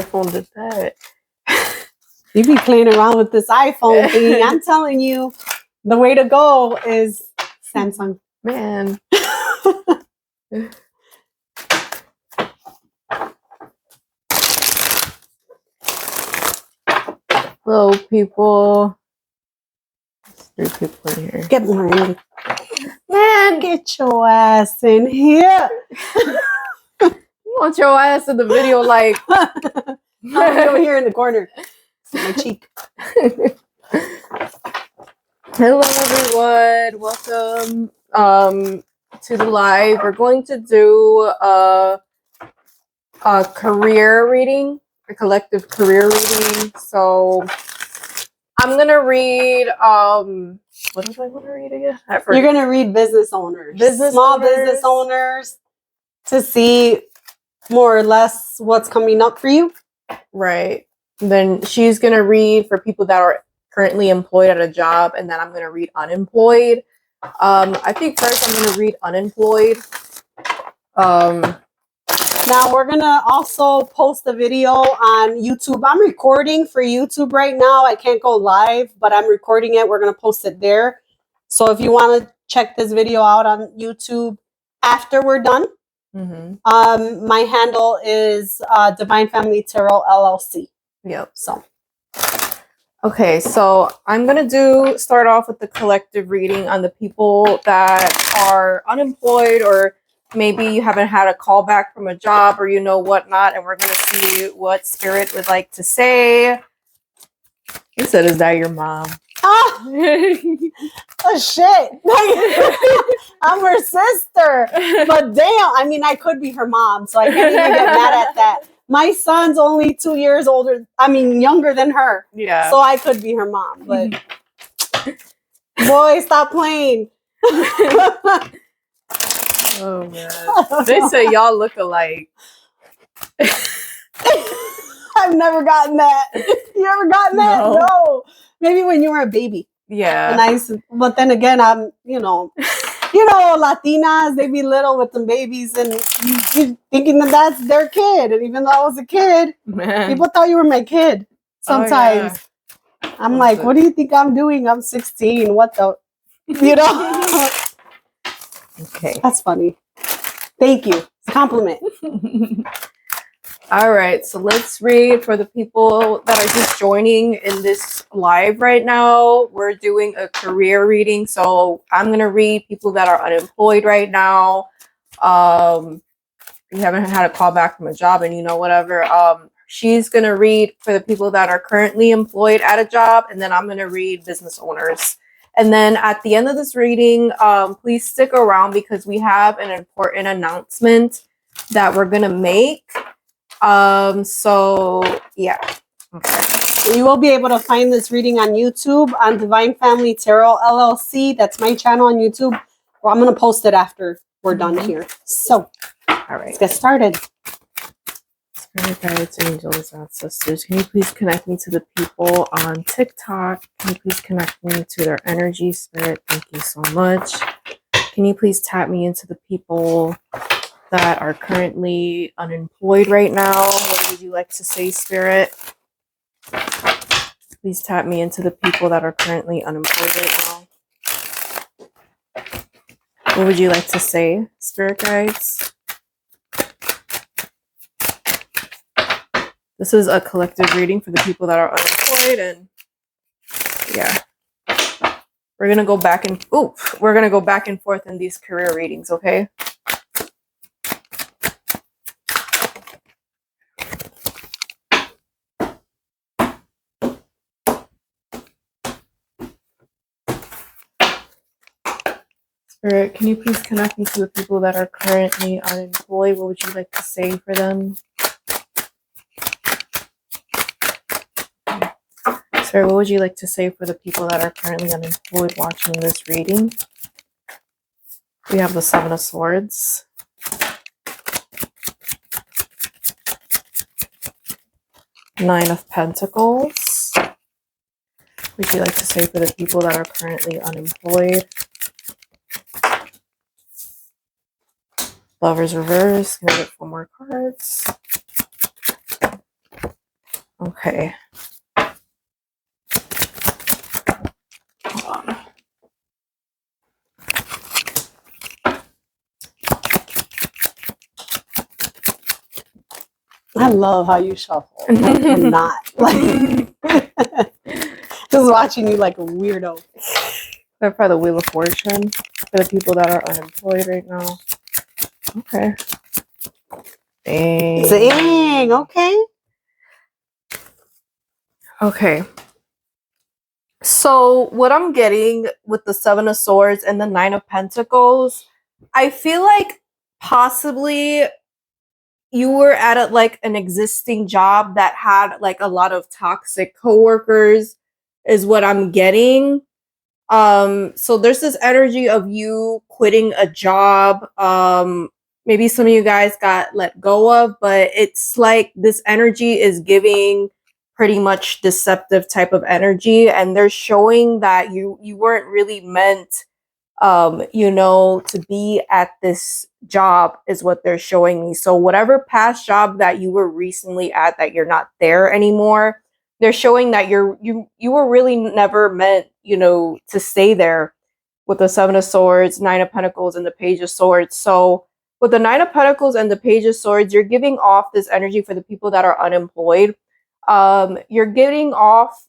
iPhone did that? You be playing around with this iPhone thing. I'm telling you, the way to go is Samsung. Man. Hello, people. There's 3 people in here. Get more in. Man, get your ass in here. You want your ass in the video, like I'm over here in the corner. My cheek. Hello, everyone. Welcome to the live. We're going to do a career reading, a collective career reading. So I'm gonna read. What did I want to read again? You're gonna read business owners, business owners, to see more or less what's coming up for you. Right. Then she's gonna read for people that are currently employed at a job, and then I'm gonna read unemployed. I think first I'm gonna read unemployed. Now we're gonna also post the video on YouTube. I'm recording for YouTube right now. I can't go live, but I'm recording it. We're gonna post it there. So if you want to check this video out on YouTube after we're done, my handle is Divine Family Tarot LLC. Yep. So. Okay, so I'm gonna start off with the collective reading on the people that are unemployed, or maybe you haven't had a call back from a job, or you know whatnot, and we're gonna see what Spirit would like to say. He said, "Is that your mom?" Oh shit! I'm her sister, but damn, I mean, I could be her mom, so I can't even get mad at that. My son's only 2 years younger than her. Yeah. So I could be her mom, but boy, stop playing. Oh man. They say y'all look alike. I've never gotten that. You ever gotten that? No. Maybe when you were a baby. Yeah. But then again, I'm, Latinas, they be little with them babies, and you thinking that that's their kid. And even though I was a kid, people thought you were my kid sometimes. Oh, yeah. I'm like, what do you think I'm doing? I'm 16. What the, Okay. That's funny. Thank you. It's a compliment. All right, so let's read for the people that are just joining in this live right now. We're doing a career reading, so I'm going to read people that are unemployed right now. You haven't had a call back from a job and whatever. She's going to read for the people that are currently employed at a job, and then I'm going to read business owners. And then at the end of this reading, please stick around because we have an important announcement that we're going to make. So yeah. Okay. You will be able to find this reading on YouTube on Divine Family Tarot LLC. That's my channel on YouTube. Well, I'm going to post it after we're done here. So, all right, let's get started. Spirit guides, angels, ancestors, can you please connect me to the people on TikTok? Can you please connect me to their energy? Spirit, thank you so much. Can you please tap me into the people that are currently unemployed right now? What would you like to say, Spirit? Please tap me into the people that are currently unemployed right now. What would you like to say, Spirit guides? This is a collective reading for the people that are unemployed, and yeah. We're gonna go back and forth in these career readings, okay? Spirit, can you please connect me to the people that are currently unemployed? What would you like to say for them? Spirit, what would you like to say for the people that are currently unemployed watching this reading? We have the 7 of Swords. Nine of Pentacles. What would you like to say for the people that are currently unemployed? Lover's reverse. Can I get 4 more cards? Okay. Hold on. I love how you shuffle. I cannot. Like, just watching you like a weirdo. Clarify the Wheel of Fortune for the people that are unemployed right now. Okay. Dang. Okay. Okay. So what I'm getting with the Seven of Swords and the Nine of Pentacles, I feel like possibly you were at like an existing job that had like a lot of toxic coworkers is what I'm getting. So there's this energy of you quitting a job. Maybe some of you guys got let go of, but it's like this energy is giving pretty much deceptive type of energy, and they're showing that you weren't really meant to be at this job is what they're showing me. So whatever past job that you were recently at that you're not there anymore, they're showing that you were really never meant, to stay there with the Seven of Swords, Nine of Pentacles, and the Page of Swords. So with the Nine of Pentacles and the Page of Swords, you're giving off this energy for the people that are unemployed. You're giving off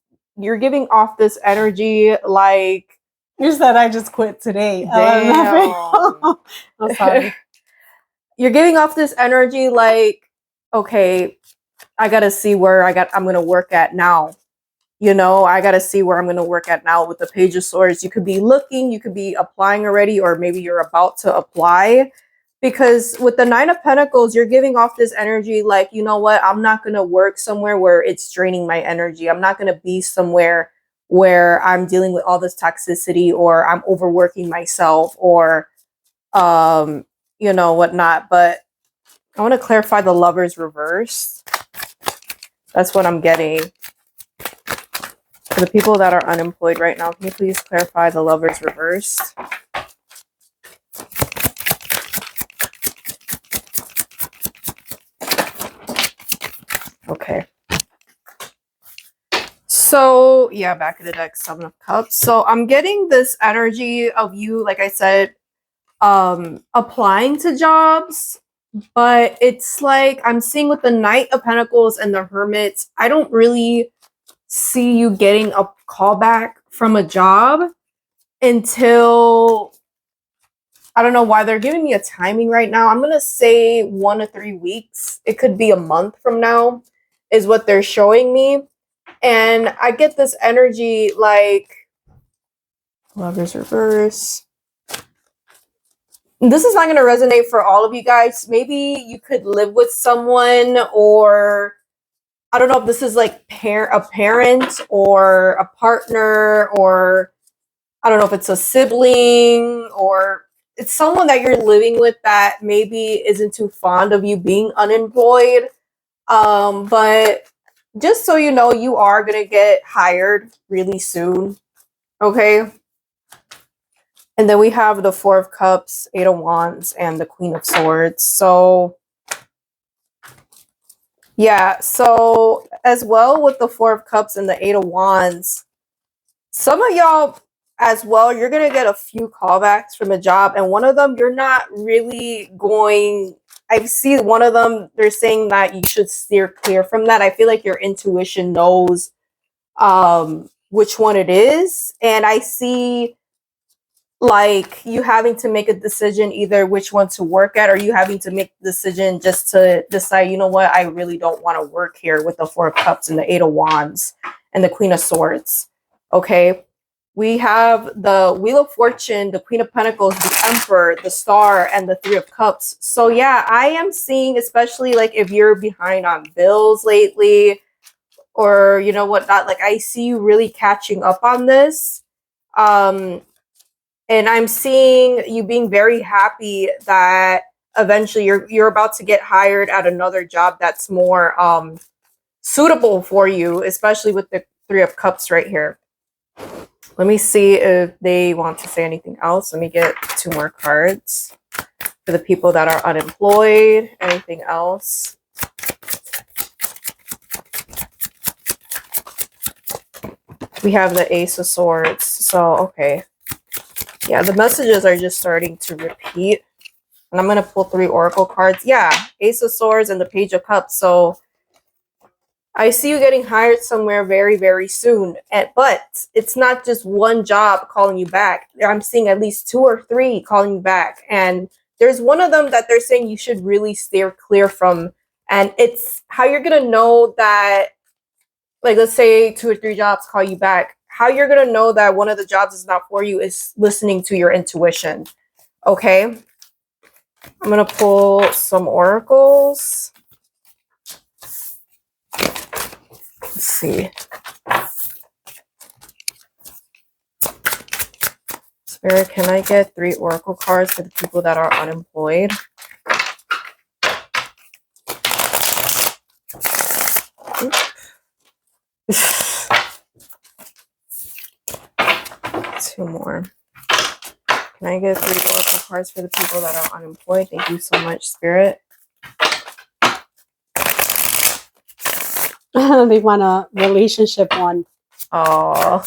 this energy like, You said I just quit today. damn. I'm sorry. You're giving off this energy like, okay, I gotta see where I'm gonna work at now. I gotta see where I'm gonna work at now with the Page of Swords. You could be looking, you could be applying already, or maybe you're about to apply. Because with the Nine of Pentacles, you're giving off this energy like, you know what, I'm not gonna work somewhere where it's draining my energy. I'm not gonna be somewhere where I'm dealing with all this toxicity, or I'm overworking myself, or whatnot. But I want to clarify the Lovers reverse. That's what I'm getting. For the people that are unemployed right now, can you please clarify the Lovers reverse? Okay. So, yeah, back of the deck, Seven of Cups. So I'm getting this energy of you, like I said, applying to jobs, but it's like I'm seeing with the Knight of Pentacles and the Hermit, I don't really see you getting a callback from a job until, I don't know why they're giving me a timing right now. I'm going to say 1 to 3 weeks. It could be a month from now is what they're showing me. And I get this energy like Lovers reverse. This is not going to resonate for all of you guys. Maybe you could live with someone, or I don't know if this is like a parent or a partner, or I don't know if it's a sibling, or it's someone that you're living with that maybe isn't too fond of you being unemployed. But just so you know, you are going to get hired really soon. Okay. And then we have the Four of Cups, Eight of Wands, and the Queen of Swords. So yeah, so as well with the Four of Cups and the Eight of Wands, some of y'all as well, you're going to get a few callbacks from a job. And one of them, you're not really going... I see one of them, they're saying that you should steer clear from that. I feel like your intuition knows which one it is. And I see like you having to make a decision either which one to work at, or you having to make the decision just to decide, you know what, I really don't want to work here with the Four of Cups and the Eight of Wands and the Queen of Swords. Okay. We have the Wheel of Fortune, the Queen of Pentacles, the Emperor, the Star, and the Three of Cups. So yeah, I am seeing, especially like if you're behind on bills lately, or you know what not, like I see you really catching up on this. And I'm seeing you being very happy that eventually you're about to get hired at another job that's more suitable for you, especially with the Three of Cups right here. Let me see if they want to say anything else. Let me get 2 more cards for the people that are unemployed. Anything else? We have the Ace of Swords. So, okay. Yeah, the messages are just starting to repeat. And I'm going to pull 3 Oracle cards. Yeah, Ace of Swords and the Page of Cups. So I see you getting hired somewhere very, very soon. But it's not just one job calling you back. I'm seeing at least 2 or 3 calling you back. And there's one of them that they're saying you should really steer clear from. And it's how you're going to know that, like, let's say 2 or 3 jobs call you back. How you're going to know that one of the jobs is not for you is listening to your intuition. Okay? I'm going to pull some oracles. Let's see. Spirit, can I get 3 oracle cards for the people that are unemployed? Two more. Can I get 3 oracle cards for the people that are unemployed? Thank you so much, Spirit. They want a relationship one. Oh.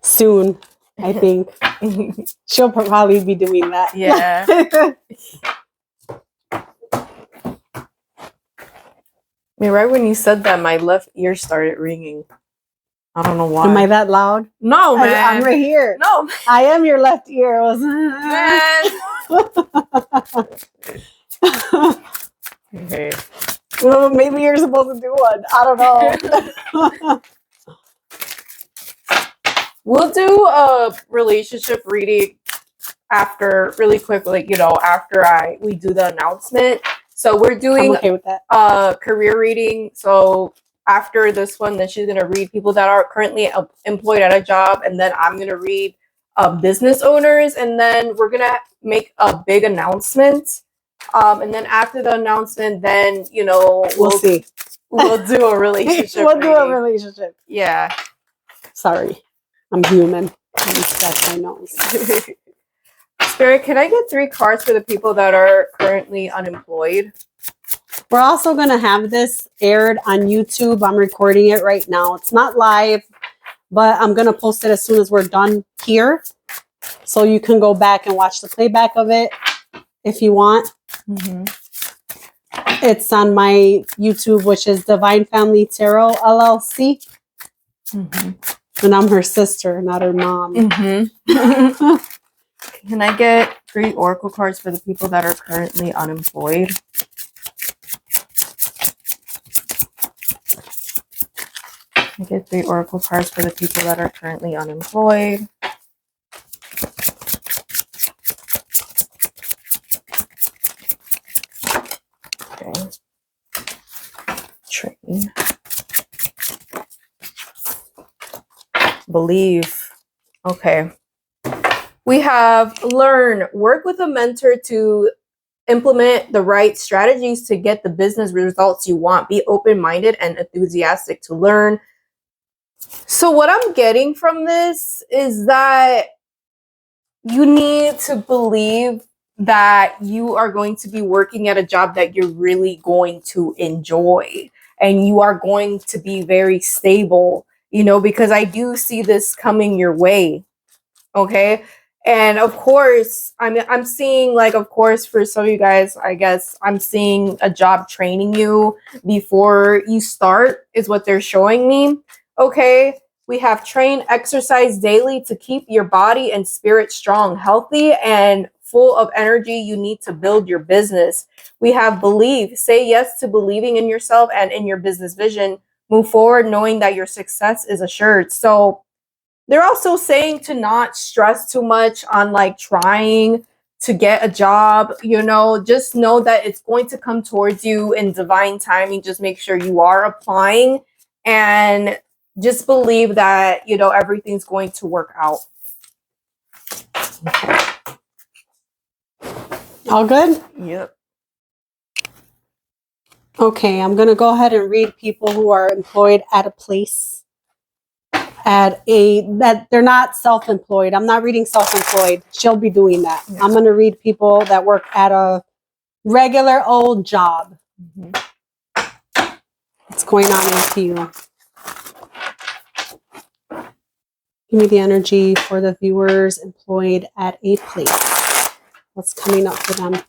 Soon, I think. She'll probably be doing that. Yeah. I mean, right when you said that, my left ear started ringing. I don't know why. Am I that loud? No, man. I'm right here. No. I am your left ear. Okay. Well, maybe you're supposed to do one. I don't know. We'll do a relationship reading after, really quick, like, you know, after we do the announcement. So we're doing I'm okay with that. A career reading. So after this one, then she's gonna read people that are currently employed at a job, and then I'm gonna read business owners, and then we're gonna make a big announcement. And then after the announcement, then, you know, we'll see. We'll do a relationship. We'll do a relationship. Yeah. Sorry, I'm human. I scratch my nose. Spirit, can I get 3 cards for the people that are currently unemployed? We're also going to have this aired on YouTube. I'm recording it right now. It's not live, but I'm going to post it as soon as we're done here. So you can go back and watch the playback of it if you want. Mm-hmm. It's on my YouTube, which is Divine Family Tarot LLC. Mm-hmm. And I'm her sister, not her mom. Mm-hmm. Can I get 3 oracle cards for the people that are currently unemployed? Can I get 3 oracle cards for the people that are currently unemployed? Okay. Train. Believe. Okay. We have learn, work with a mentor to implement the right strategies to get the business results you want. Be open-minded and enthusiastic to learn. So what I'm getting from this is that you need to believe that you are going to be working at a job that you're really going to enjoy, and you are going to be very stable, you know, because I do see this coming your way. Okay. And of course, I'm seeing, like, of course, for some of you guys, I guess I'm seeing a job training you before you start is what they're showing me. Okay. We have train, exercise daily to keep your body and spirit strong, healthy, and full of energy. You need to build your business. We have believe, say yes to believing in yourself and in your business vision. Move forward knowing that your success is assured. So they're also saying to not stress too much on, like, trying to get a job, you know, just know that it's going to come towards you in divine timing. Just make sure you are applying and just believe that, you know, everything's going to work out. All good? Yep. Okay, I'm going to go ahead and read people who are employed at a place. That they're not self-employed. I'm not reading self-employed. She'll be doing that. Yeah. I'm going to read people that work at a regular old job. Mm-hmm. What's going on with you? Give me the energy for the viewers employed at a place. What's coming up for them?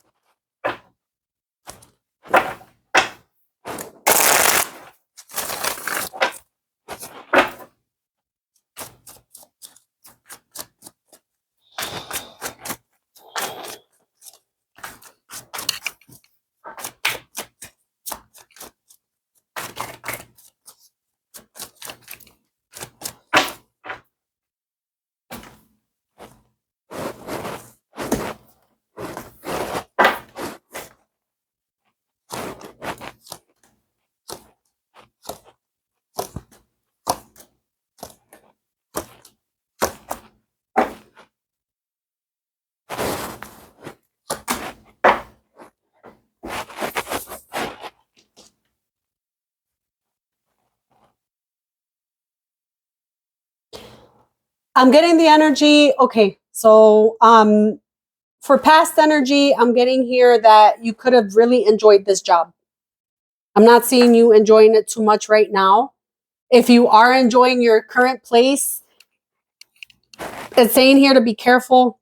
I'm getting the energy. Okay, so for past energy, I'm getting here that you could have really enjoyed this job. I'm not seeing you enjoying it too much right now. If you are enjoying your current place, it's saying here to be careful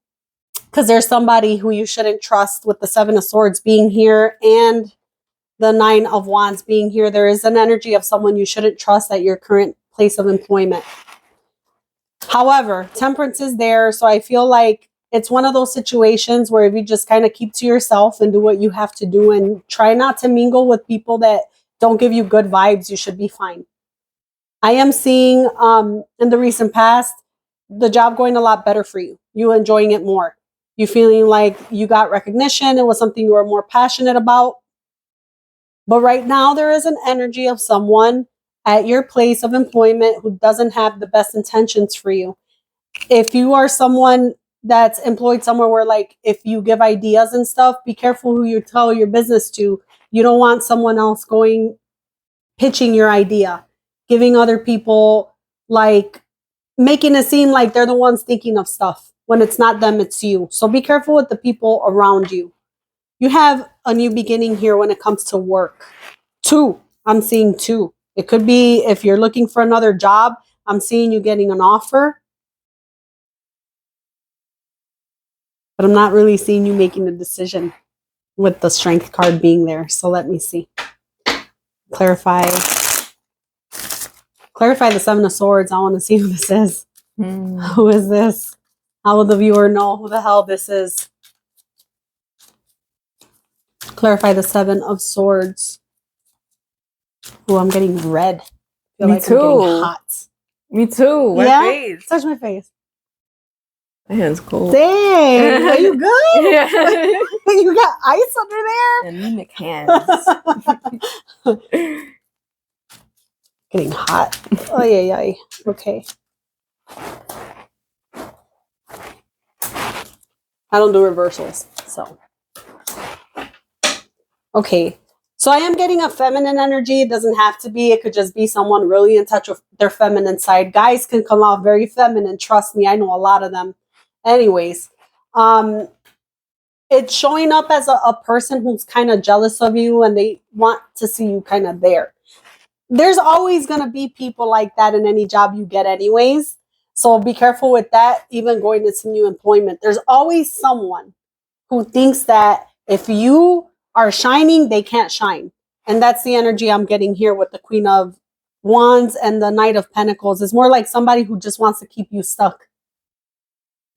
because there's somebody who you shouldn't trust with the Seven of Swords being here and the Nine of Wands being here. There is an energy of someone you shouldn't trust at your current place of employment. However, temperance is there. So I feel like it's one of those situations where if you just kind of keep to yourself and do what you have to do and try not to mingle with people that don't give you good vibes, you should be fine. I am seeing in the recent past, the job going a lot better for you. You enjoying it more. You feeling like you got recognition. It was something you were more passionate about. But right now there is an energy of someone at your place of employment who doesn't have the best intentions for you. If you are someone that's employed somewhere where, like, if you give ideas and stuff, be careful who you tell your business to. You don't want someone else pitching your idea, giving other people, like, making it seem like they're the ones thinking of stuff when it's not them, it's you. So be careful with the people around you. You have a new beginning here when it comes to work. 2. I'm seeing 2. It could be if you're looking for another job, I'm seeing you getting an offer. But I'm not really seeing you making a decision with the Strength card being there. So let me see. Clarify the Seven of Swords. I want to see who this is. Who is this? How will the viewer know who the hell this is? Clarify the Seven of Swords. Oh, I'm getting red. I feel Me like too. I'm getting hot. Me too. My Yeah? face. Touch my face. My hand's cold. Dang. Are you good? Yeah. You got ice under there? Anemic hands. Getting hot. Oh, yeah. Okay. I don't do reversals, so. Okay. So I am getting a feminine energy. It doesn't have to be. It could just be someone really in touch with their feminine side. Guys can come out very feminine. Trust me. I know a lot of them. Anyways, it's showing up as a person who's kind of jealous of you and they want to see you kind of there. There's always going to be people like that in any job you get anyways. So be careful with that, even going into new employment. There's always someone who thinks that if you are shining, they can't shine. And that's the energy I'm getting here with the Queen of Wands and the Knight of Pentacles. It's more like somebody who just wants to keep you stuck.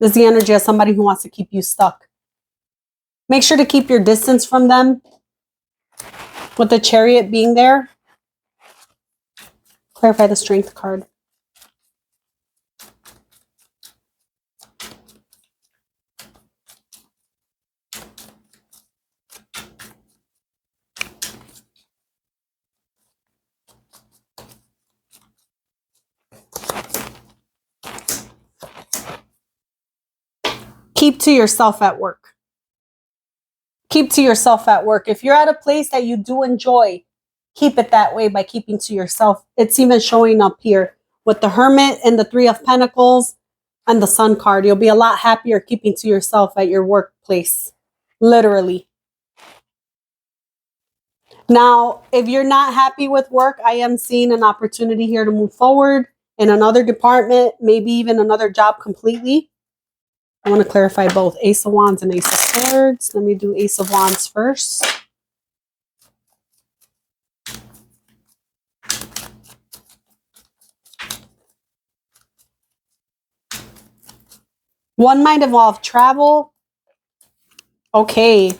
This is the energy of somebody who wants to keep you stuck. Make sure to keep your distance from them. With the Chariot being there. Clarify the Strength card. Keep to yourself at work. Keep to yourself at work. If you're at a place that you do enjoy, keep it that way by keeping to yourself. It's even showing up here with the Hermit and the Three of Pentacles and the Sun card. You'll be a lot happier keeping to yourself at your workplace. Literally. Now, if you're not happy with work, I am seeing an opportunity here to move forward. in another department, maybe even another job completely. I want to clarify both Ace of Wands and Ace of Swords. Let me do Ace of Wands first. One might involve travel. Okay.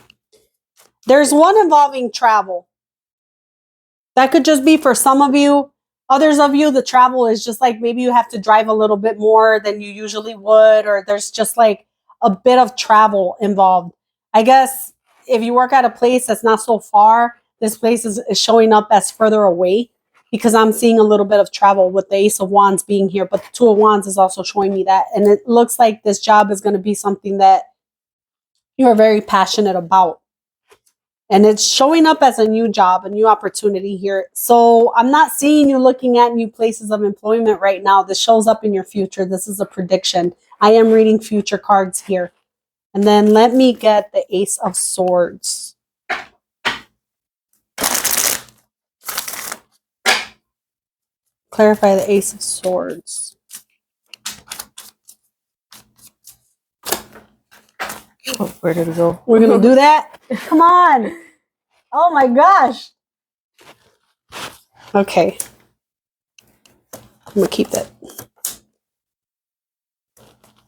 There's one involving travel. That could just be for some of you. Others of you, the travel is just like maybe you have to drive a little bit more than you usually would, or there's just like a bit of travel involved. I guess if you work at a place that's not so far, this place is showing up as further away, because I'm seeing a little bit of travel with the Ace of Wands being here, but the Two of Wands is also showing me that. And it looks like this job is going to be something that you are very passionate about. And it's showing up as a new job, a new opportunity here. So I'm not seeing you looking at new places of employment right now. This shows up in your future. This is a prediction. I am reading future cards here. And then let me get the Ace of Swords. Clarify the Ace of Swords. Oh, where did it go? We're going to do that? Come on. Oh my gosh. Okay. I'm going to keep that.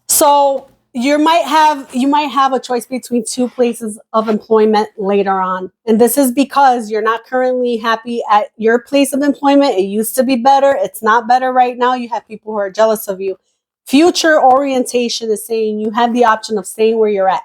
So you might have a choice between two places of employment later on. And this is because you're not currently happy at your place of employment. It used to be better. It's not better right now. You have people who are jealous of you. Future orientation is saying you have the option of staying where you're at.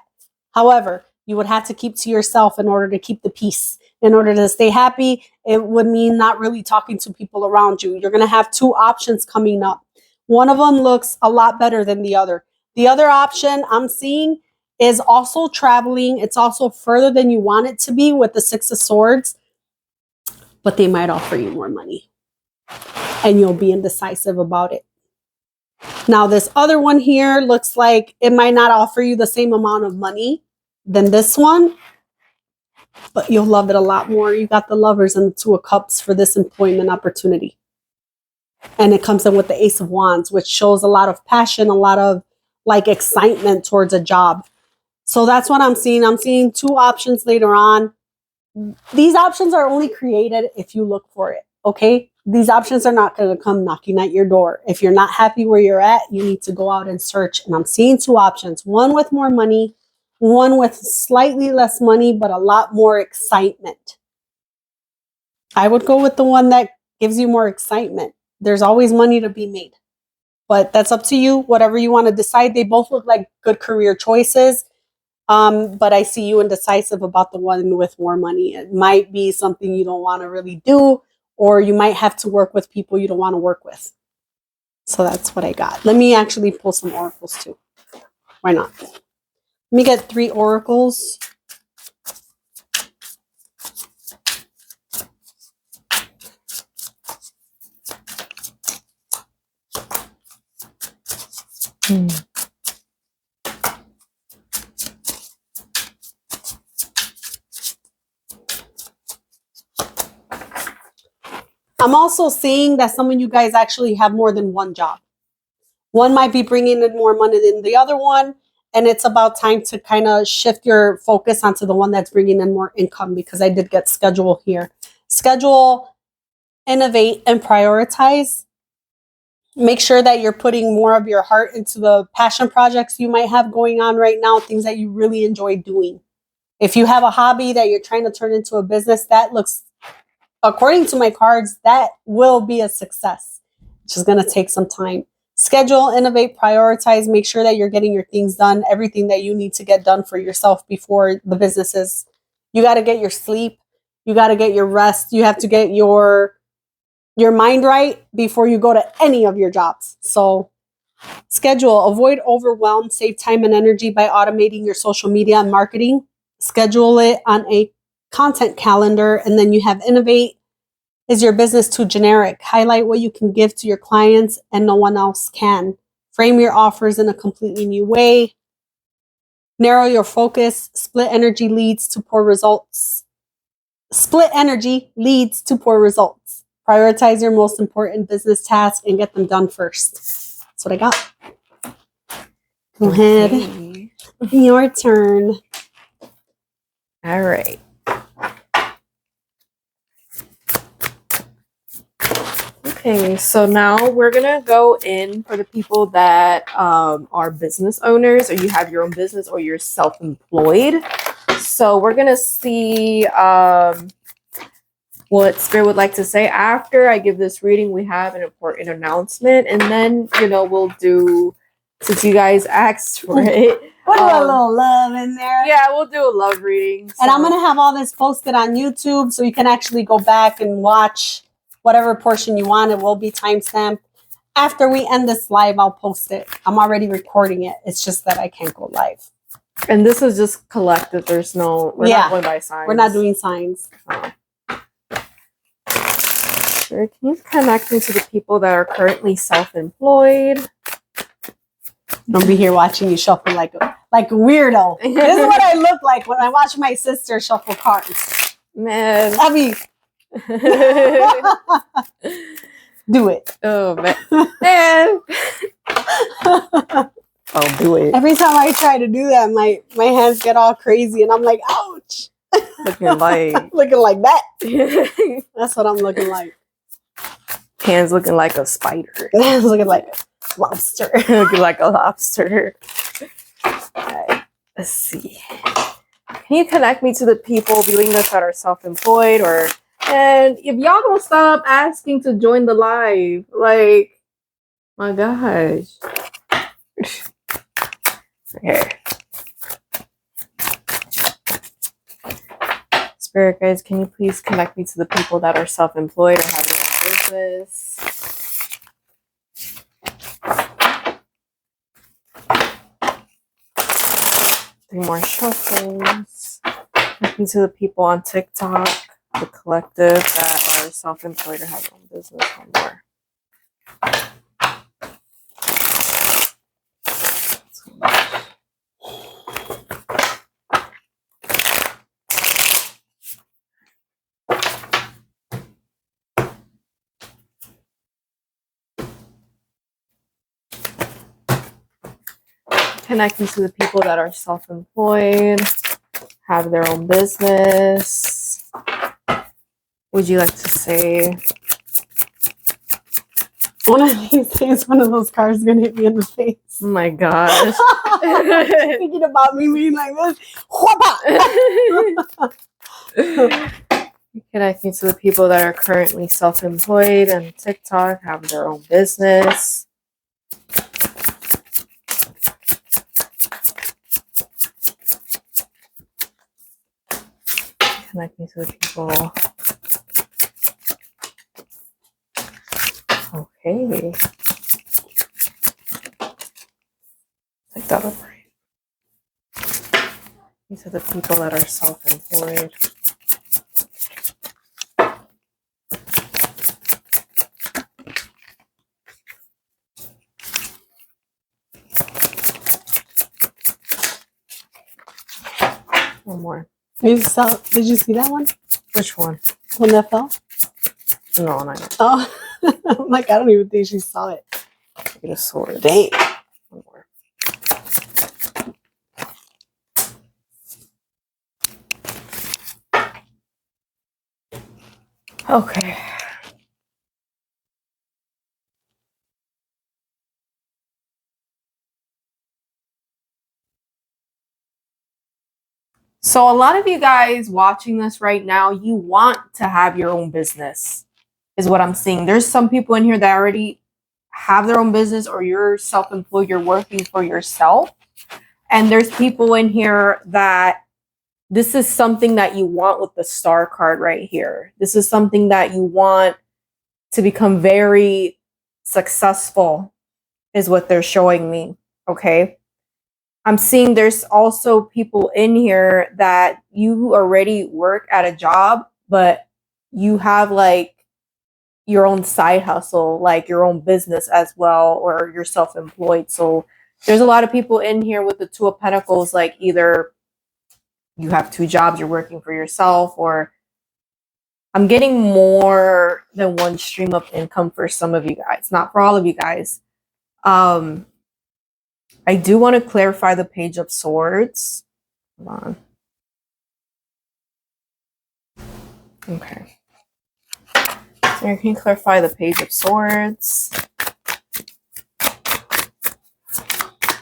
However, you would have to keep to yourself in order to keep the peace. In order to stay happy, it would mean not really talking to people around you. You're going to have two options coming up. One of them looks a lot better than the other. The other option I'm seeing is also traveling. It's also further than you want it to be with the Six of Swords, but they might offer you more money and you'll be indecisive about it. Now, this other one here looks like it might not offer you the same amount of money than this one, but you'll love it a lot more. You got the Lovers and the Two of Cups for this employment opportunity. And it comes in with the Ace of Wands, which shows a lot of passion, a lot of like excitement towards a job. So that's what I'm seeing. I'm seeing two options later on. These options are only created if you look for it, okay? These options are not going to come knocking at your door. If you're not happy where you're at, you need to go out and search. And I'm seeing two options, one with more money, one with slightly less money, but a lot more excitement. I would go with the one that gives you more excitement. There's always money to be made, but that's up to you. Whatever you want to decide. They both look like good career choices. But I see you indecisive about the one with more money. It might be something you don't want to really do, or you might have to work with people you don't want to work with. So that's what I got. Let me actually pull some oracles too. Why not? Let me get 3 oracles. I'm also seeing that some of you guys actually have more than one job. One might be bringing in more money than the other one, and it's about time to kind of shift your focus onto the one that's bringing in more income, because I did get schedule here. Schedule, innovate, and prioritize. Make sure that you're putting more of your heart into the passion projects you might have going on right now, things that you really enjoy doing. If you have a hobby that you're trying to turn into a business, that looks, according to my cards, that will be a success. It's just going to take some time. Schedule, innovate, prioritize. Make sure that you're getting your things done, everything that you need to get done for yourself before the businesses. You got to get your sleep. You got to get your rest. You have to get your mind right before you go to any of your jobs. So schedule, avoid overwhelm, save time and energy by automating your social media and marketing. Schedule it on a content calendar. And then you have innovate. Is your business too generic? Highlight what you can give to your clients and no one else can. Frame your offers in a completely new way. Narrow your focus. Split energy leads to poor results. Split energy leads to poor results. Prioritize your most important business tasks and get them done first. That's what I got. Go ahead. Okay. Your turn. All right. Okay, so now we're gonna go in for the people that are business owners, or you have your own business, or you're self-employed. So we're gonna see what Spirit would like to say. After I give this reading, we have an important announcement, and then we'll do, since you guys asked for it. We'll do a little love in there. Yeah, we'll do a love reading. So. And I'm gonna have all this posted on YouTube, so you can actually go back and watch whatever portion you want. It will be timestamped. After we end this live, I'll post it. I'm already recording it. It's just that I can't go live. And this is just collective. There's no, we're not going by signs. We're not doing signs. Oh. Sure. Can you connect me to the people that are currently self-employed? Don't be here watching you shuffle like a weirdo. This is what I look like when I watch my sister shuffle cards. Man. Abby. Do it. Oh, man. I'll do it. Every time I try to do that, my hands get all crazy and I'm like, ouch. Looking like that. That's what I'm looking like. Hands looking like a spider. Hands looking like a lobster. Looking like a lobster. All right. Let's see. Can you connect me to the people viewing this that are self-employed, and if y'all don't stop asking to join the live, like, my gosh. Okay. Spirit guides, can you please connect me to the people that are self-employed or have their own business? Three more shuffles. Connect me to the people on TikTok, the collective that are self-employed or have their own business. One more. Connecting to the people that are self-employed, have their own business. Would you like to say? One of these days, one of those cars is going to hit me in the face. Oh my gosh. Thinking about me being like this. Connecting to the people that are currently self-employed and TikTok, have their own business. Connecting to the people. Okay. Take that up right. These are the people that are self-employed. One more. Did you see that one? Which one? When that fell? No, not yet. Oh, I'm like, I don't even think she saw it. Get a sword. Dang. One more. Okay. So a lot of you guys watching this right now, you want to have your own business, is what I'm seeing. There's some people in here that already have their own business, or you're self-employed, you're working for yourself. And there's people in here that this is something that you want with the star card right here. This is something that you want to become very successful, is what they're showing me. Okay. I'm seeing there's also people in here that you already work at a job, but you have like your own side hustle, like your own business as well, or you're self-employed. So there's a lot of people in here with the Two of Pentacles, like either you have two jobs, you're working for yourself, or I'm getting more than one stream of income for some of you guys, not for all of you guys. I do want to clarify the Page of Swords. Hold on. Okay. So can you clarify the Page of Swords?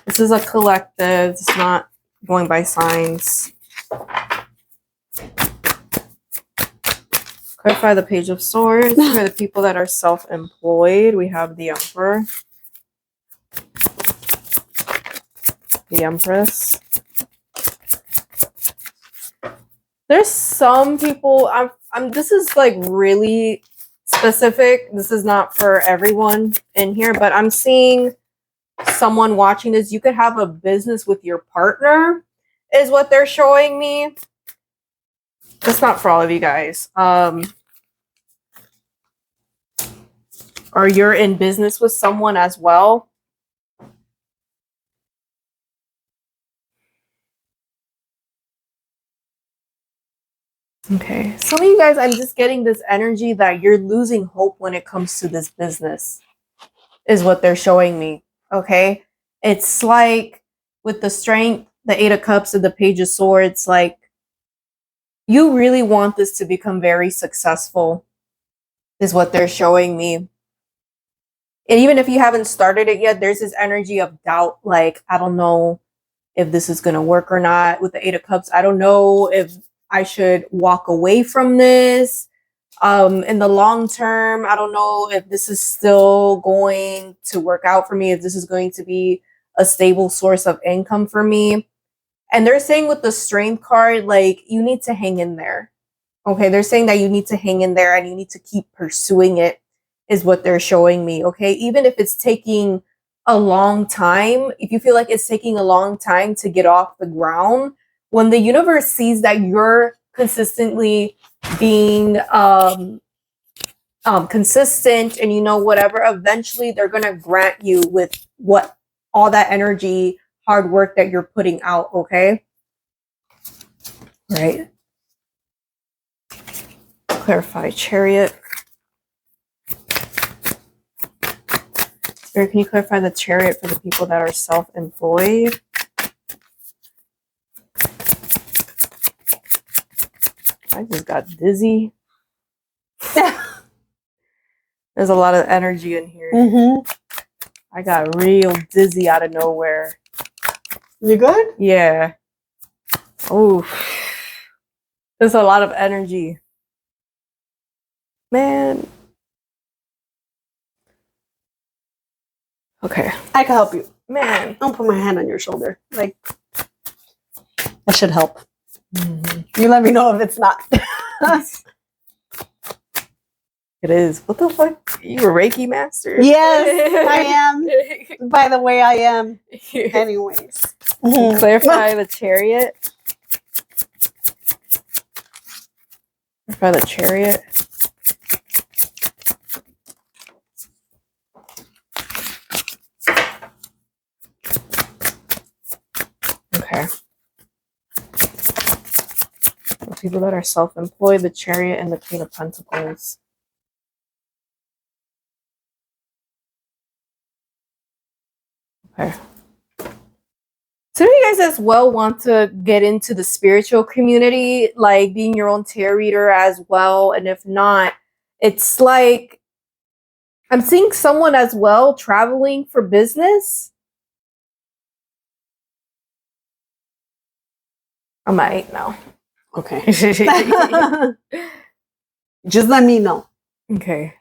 This is a collective. It's not going by signs. Clarify the Page of Swords for the people that are self-employed. We have the Emperor, the Empress. There's some people. This is like really specific. This is not for everyone in here, but I'm seeing someone watching this. You could have a business with your partner, is what they're showing me. That's not for all of you guys. Or you're in business with someone as well. Okay. Some of you guys, I'm just getting this energy that you're losing hope when it comes to this business, is what they're showing me. Okay. It's like with the Strength, the Eight of Cups, and the Page of Swords, like you really want this to become very successful, is what they're showing me. And even if you haven't started it yet, there's this energy of doubt. Like, I don't know if this is going to work or not. With the Eight of Cups, I don't know if I should walk away from this. In the long term, I don't know if this is still going to work out for me, if this is going to be a stable source of income for me. And they're saying with the Strength card, like, you need to hang in there. Okay, they're saying that you need to hang in there and you need to keep pursuing it, is what they're showing me. Okay, even if it's taking a long time, if you feel like it's taking a long time to get off the ground, when the universe sees that you're consistently being consistent and you know whatever, eventually they're gonna grant you with what all that energy, hard work that you're putting out. Okay, right? Clarify Chariot. Or can you clarify the Chariot for the people that are self-employed? I just got dizzy. There's a lot of energy in here. I got real dizzy out of nowhere. You good? Yeah. Oh, there's a lot of energy. Man. Okay. I can help you. Man. I'll put my hand on your shoulder. Like, that should help. You let me know if it's not. It is. What the fuck? You a Reiki master? Yes, I am. By the way, I am. Anyways. Clarify the Chariot. Clarify the Chariot. Okay. The people that are self-employed, the Chariot, and the Queen of Pentacles. Okay. Some of you guys as well want to get into the spiritual community, like being your own tarot reader as well. And if not, it's like I'm seeing someone as well traveling for business. I might know. Okay. Just let me know. Okay.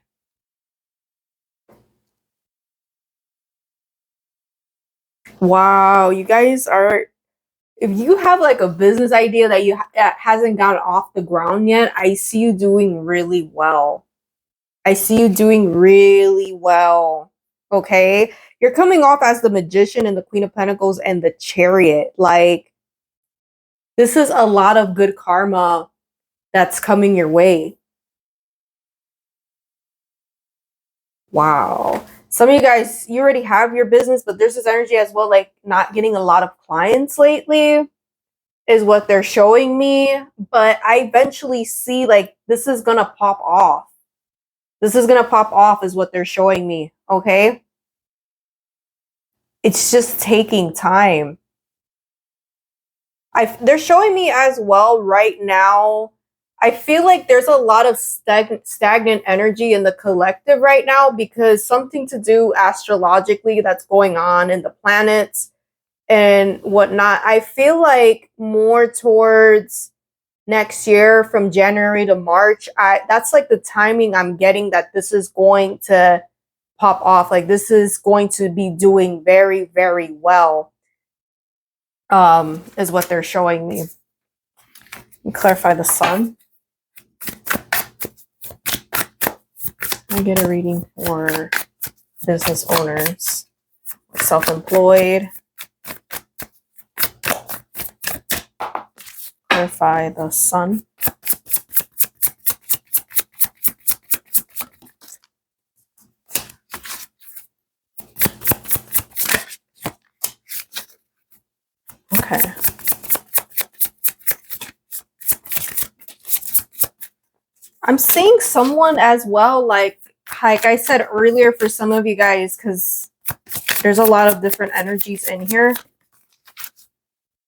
Wow, you guys are, if you have like a business idea that that hasn't gotten off the ground yet, I see you doing really well. I see you doing really well. Okay? You're coming off as the Magician and the Queen of Pentacles and the Chariot. Like, this is a lot of good karma that's coming your way. Wow. Some of you guys, you already have your business, but there's this energy as well, like not getting a lot of clients lately. is what they're showing me. But I eventually see like this is going to pop off. This is going to pop off is what they're showing me. Okay. It's just taking time. They're showing me as well right now. I feel like there's a lot of stagnant energy in the collective right now because something to do astrologically that's going on in the planets and whatnot. I feel like more towards next year from January to March, that's like the timing I'm getting that this is going to pop off. Like this is going to be doing very, very well. Is what they're showing me. Clarify the sun. I get a reading for business owners, self-employed. Clarify the sun. Okay. I'm seeing someone as well, like I said earlier for some of you guys, because there's a lot of different energies in here.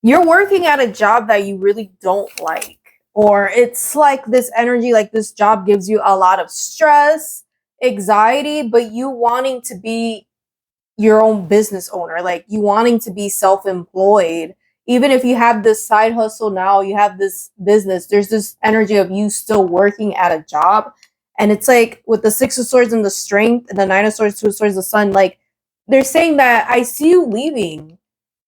You're working at a job that you really don't like, or it's like this energy, like this job gives you a lot of stress, anxiety, but you wanting to be your own business owner, like you wanting to be self-employed. Even if you have this side hustle now, you have this business, there's this energy of you still working at a job. And it's like with the Six of Swords and the Strength and the Nine of Swords, Two of Swords, the Sun, like they're saying that I see you leaving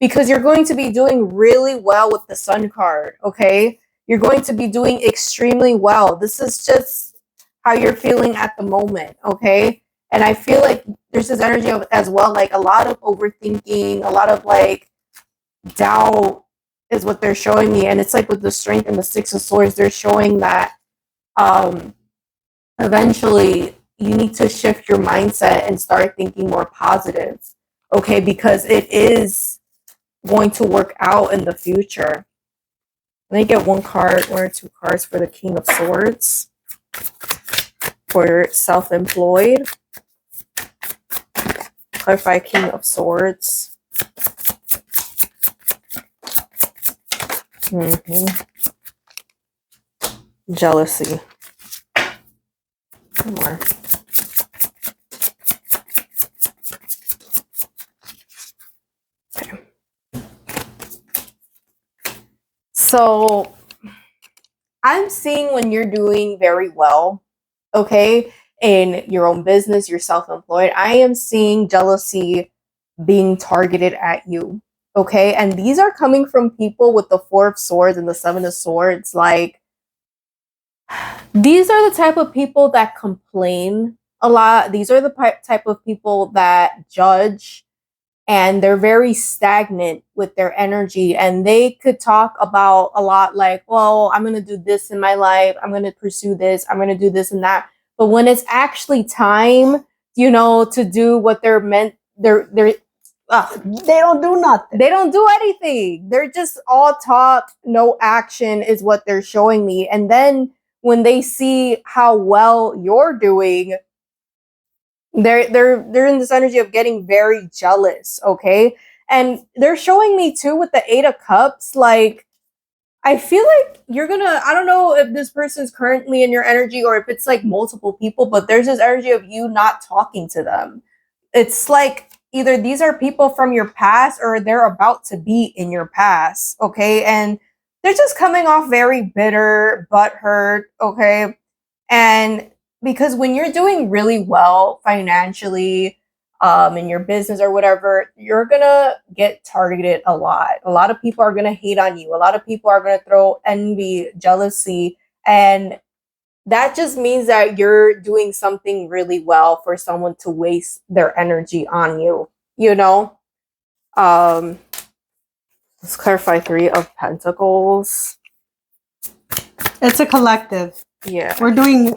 because you're going to be doing really well with the Sun card, okay? You're going to be doing extremely well. This is just how you're feeling at the moment, okay? And I feel like there's this energy of as well, like a lot of overthinking, a lot of like doubt is what they're showing me. And it's like with the Strength and the Six of Swords, they're showing that eventually you need to shift your mindset and start thinking more positive, okay? Because it is going to work out in the future. Let me get one or two cards for the King of Swords for self-employed. Clarify King of Swords. Jealousy. One more. Okay. So I'm seeing when you're doing very well, okay, in your own business, you're self-employed, I am seeing jealousy being targeted at you, okay? And these are coming from people with the Four of Swords and the Seven of Swords. Like, these are the type of people that complain a lot. These are the type of people that judge, and they're very stagnant with their energy, and they could talk about a lot like, well, I'm going to do this in my life. I'm going to pursue this. I'm going to do this and that. But when it's actually time, you know, to do what they're meant, they don't do nothing. They don't do anything. They're just all talk, no action is what they're showing me. And then when they see how well you're doing, they're in this energy of getting very jealous, okay? And they're showing me too with the Eight of Cups, like, I feel like you're gonna, I don't know if this person's currently in your energy or if it's like multiple people, but there's this energy of you not talking to them. It's like either these are people from your past or they're about to be in your past, okay? And they're just coming off very bitter, butthurt, okay? And because when you're doing really well financially, in your business or whatever, you're gonna get targeted a lot. A lot of people are gonna hate on you. A lot of people are gonna throw envy, jealousy, and that just means that you're doing something really well for someone to waste their energy on you, you know? Let's clarify Three of Pentacles. It's a collective. Yeah. We're doing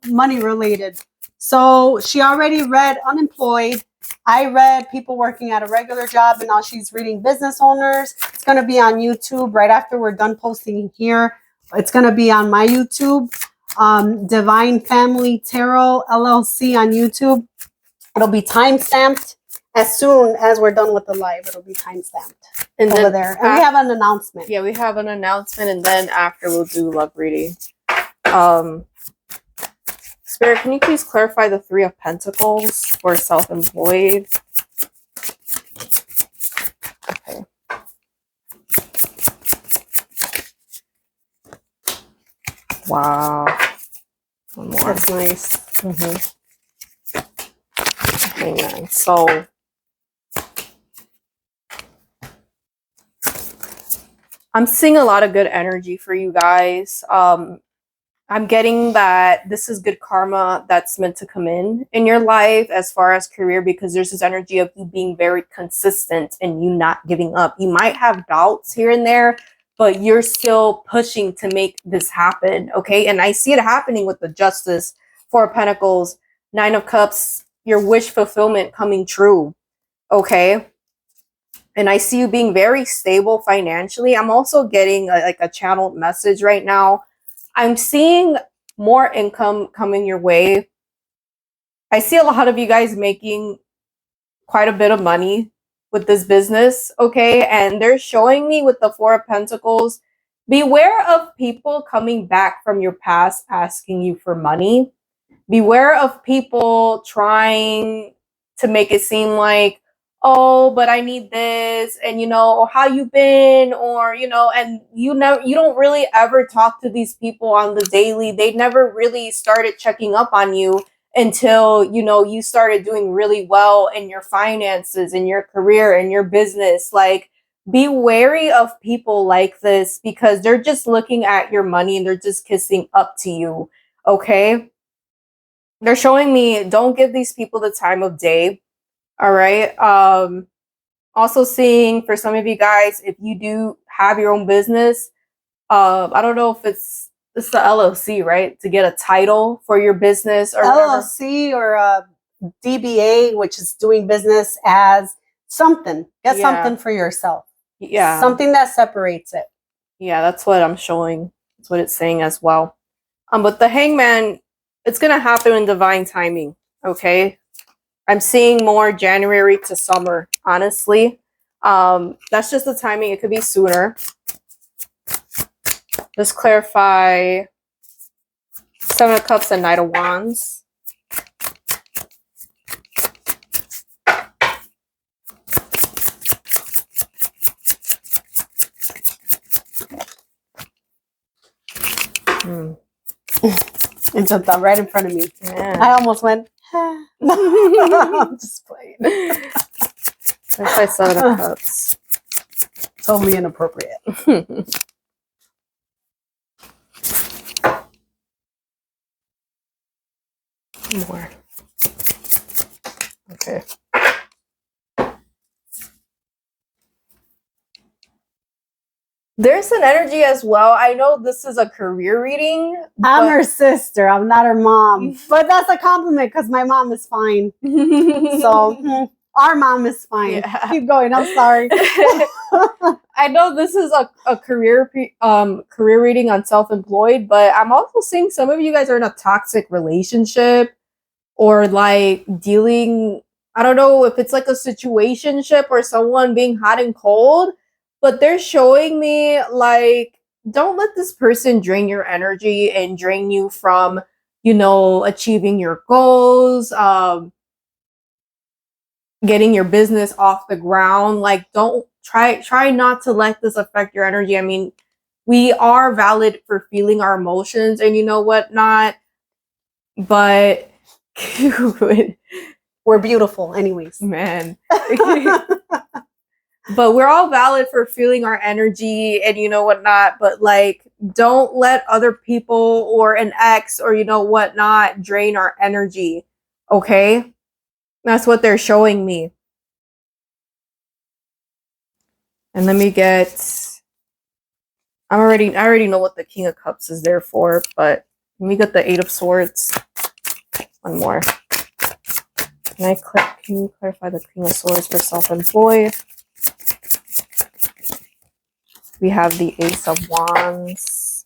money related. So she already read Unemployed. I read people working at a regular job, and now she's reading business owners. It's going to be on YouTube right after we're done posting here. It's going to be on my YouTube, Divine Family Tarot LLC on YouTube. It'll be time-stamped as soon as we're done with the live. It'll be time-stamped over there. And we have an announcement. Yeah, we have an announcement, and then after we'll do love reading. Spirit, can you please clarify the Three of Pentacles for self-employed? Okay. Wow. One more. That's nice. Amen. So I'm seeing a lot of good energy for you guys. I'm getting that this is good karma that's meant to come in your life as far as career, because there's this energy of you being very consistent and you not giving up. You might have doubts here and there, but you're still pushing to make this happen, okay? And I see it happening with the Justice, Four of Pentacles, Nine of Cups, your wish fulfillment coming true, okay? And I see you being very stable financially. I'm also getting like a channeled message right now. I'm seeing more income coming your way. I see a lot of you guys making quite a bit of money with this business, okay? And they're showing me with the Four of Pentacles, beware of people coming back from your past asking you for money. Beware of people trying to make it seem like, oh, but I need this, and you know, or how you been, or you know, and you don't really ever talk to these people on the daily. They never really started checking up on you until, you know, you started doing really well in your finances, in your career, in your business. Like, be wary of people like this, because they're just looking at your money and they're just kissing up to you, okay? They're showing me, don't give these people the time of day. All right. Also seeing for some of you guys, if you do have your own business, I don't know if it's the LLC, right? To get a title for your business or LLC or DBA, which is doing business as something. Get something for yourself. Yeah. Something that separates it. Yeah, that's what I'm showing. That's what it's saying as well. But the Hangman, it's gonna happen in divine timing. Okay. I'm seeing more January to summer, honestly. That's just the timing. It could be sooner. Just clarify Seven of Cups and Knight of Wands. It jumped out right in front of me. Yeah. I almost went, I'm just playing. Clarify Seven of Cups. Totally inappropriate. More. Okay. There's an energy as well. I know this is a career reading. I'm her sister. I'm not her mom. But that's a compliment because my mom is fine. So our mom is fine. Yeah. Keep going. I'm sorry. I know this is a career reading on self-employed, but I'm also seeing some of you guys are in a toxic relationship or like dealing, I don't know if it's like a situationship or someone being hot and cold, but they're showing me like, don't let this person drain your energy and drain you from, you know, achieving your goals, getting your business off the ground. Like, don't try not to let this affect your energy. I mean, we are valid for feeling our emotions and you know what not, but we're beautiful anyways, man. But we're all valid for feeling our energy and you know what not, but like, don't let other people or an ex or you know what not drain our energy. Okay? That's what they're showing me. And let me get, I already know what the King of Cups is there for, but let me get the Eight of Swords. One more. Can you clarify the King of Swords for self-employed? We have the Ace of Wands.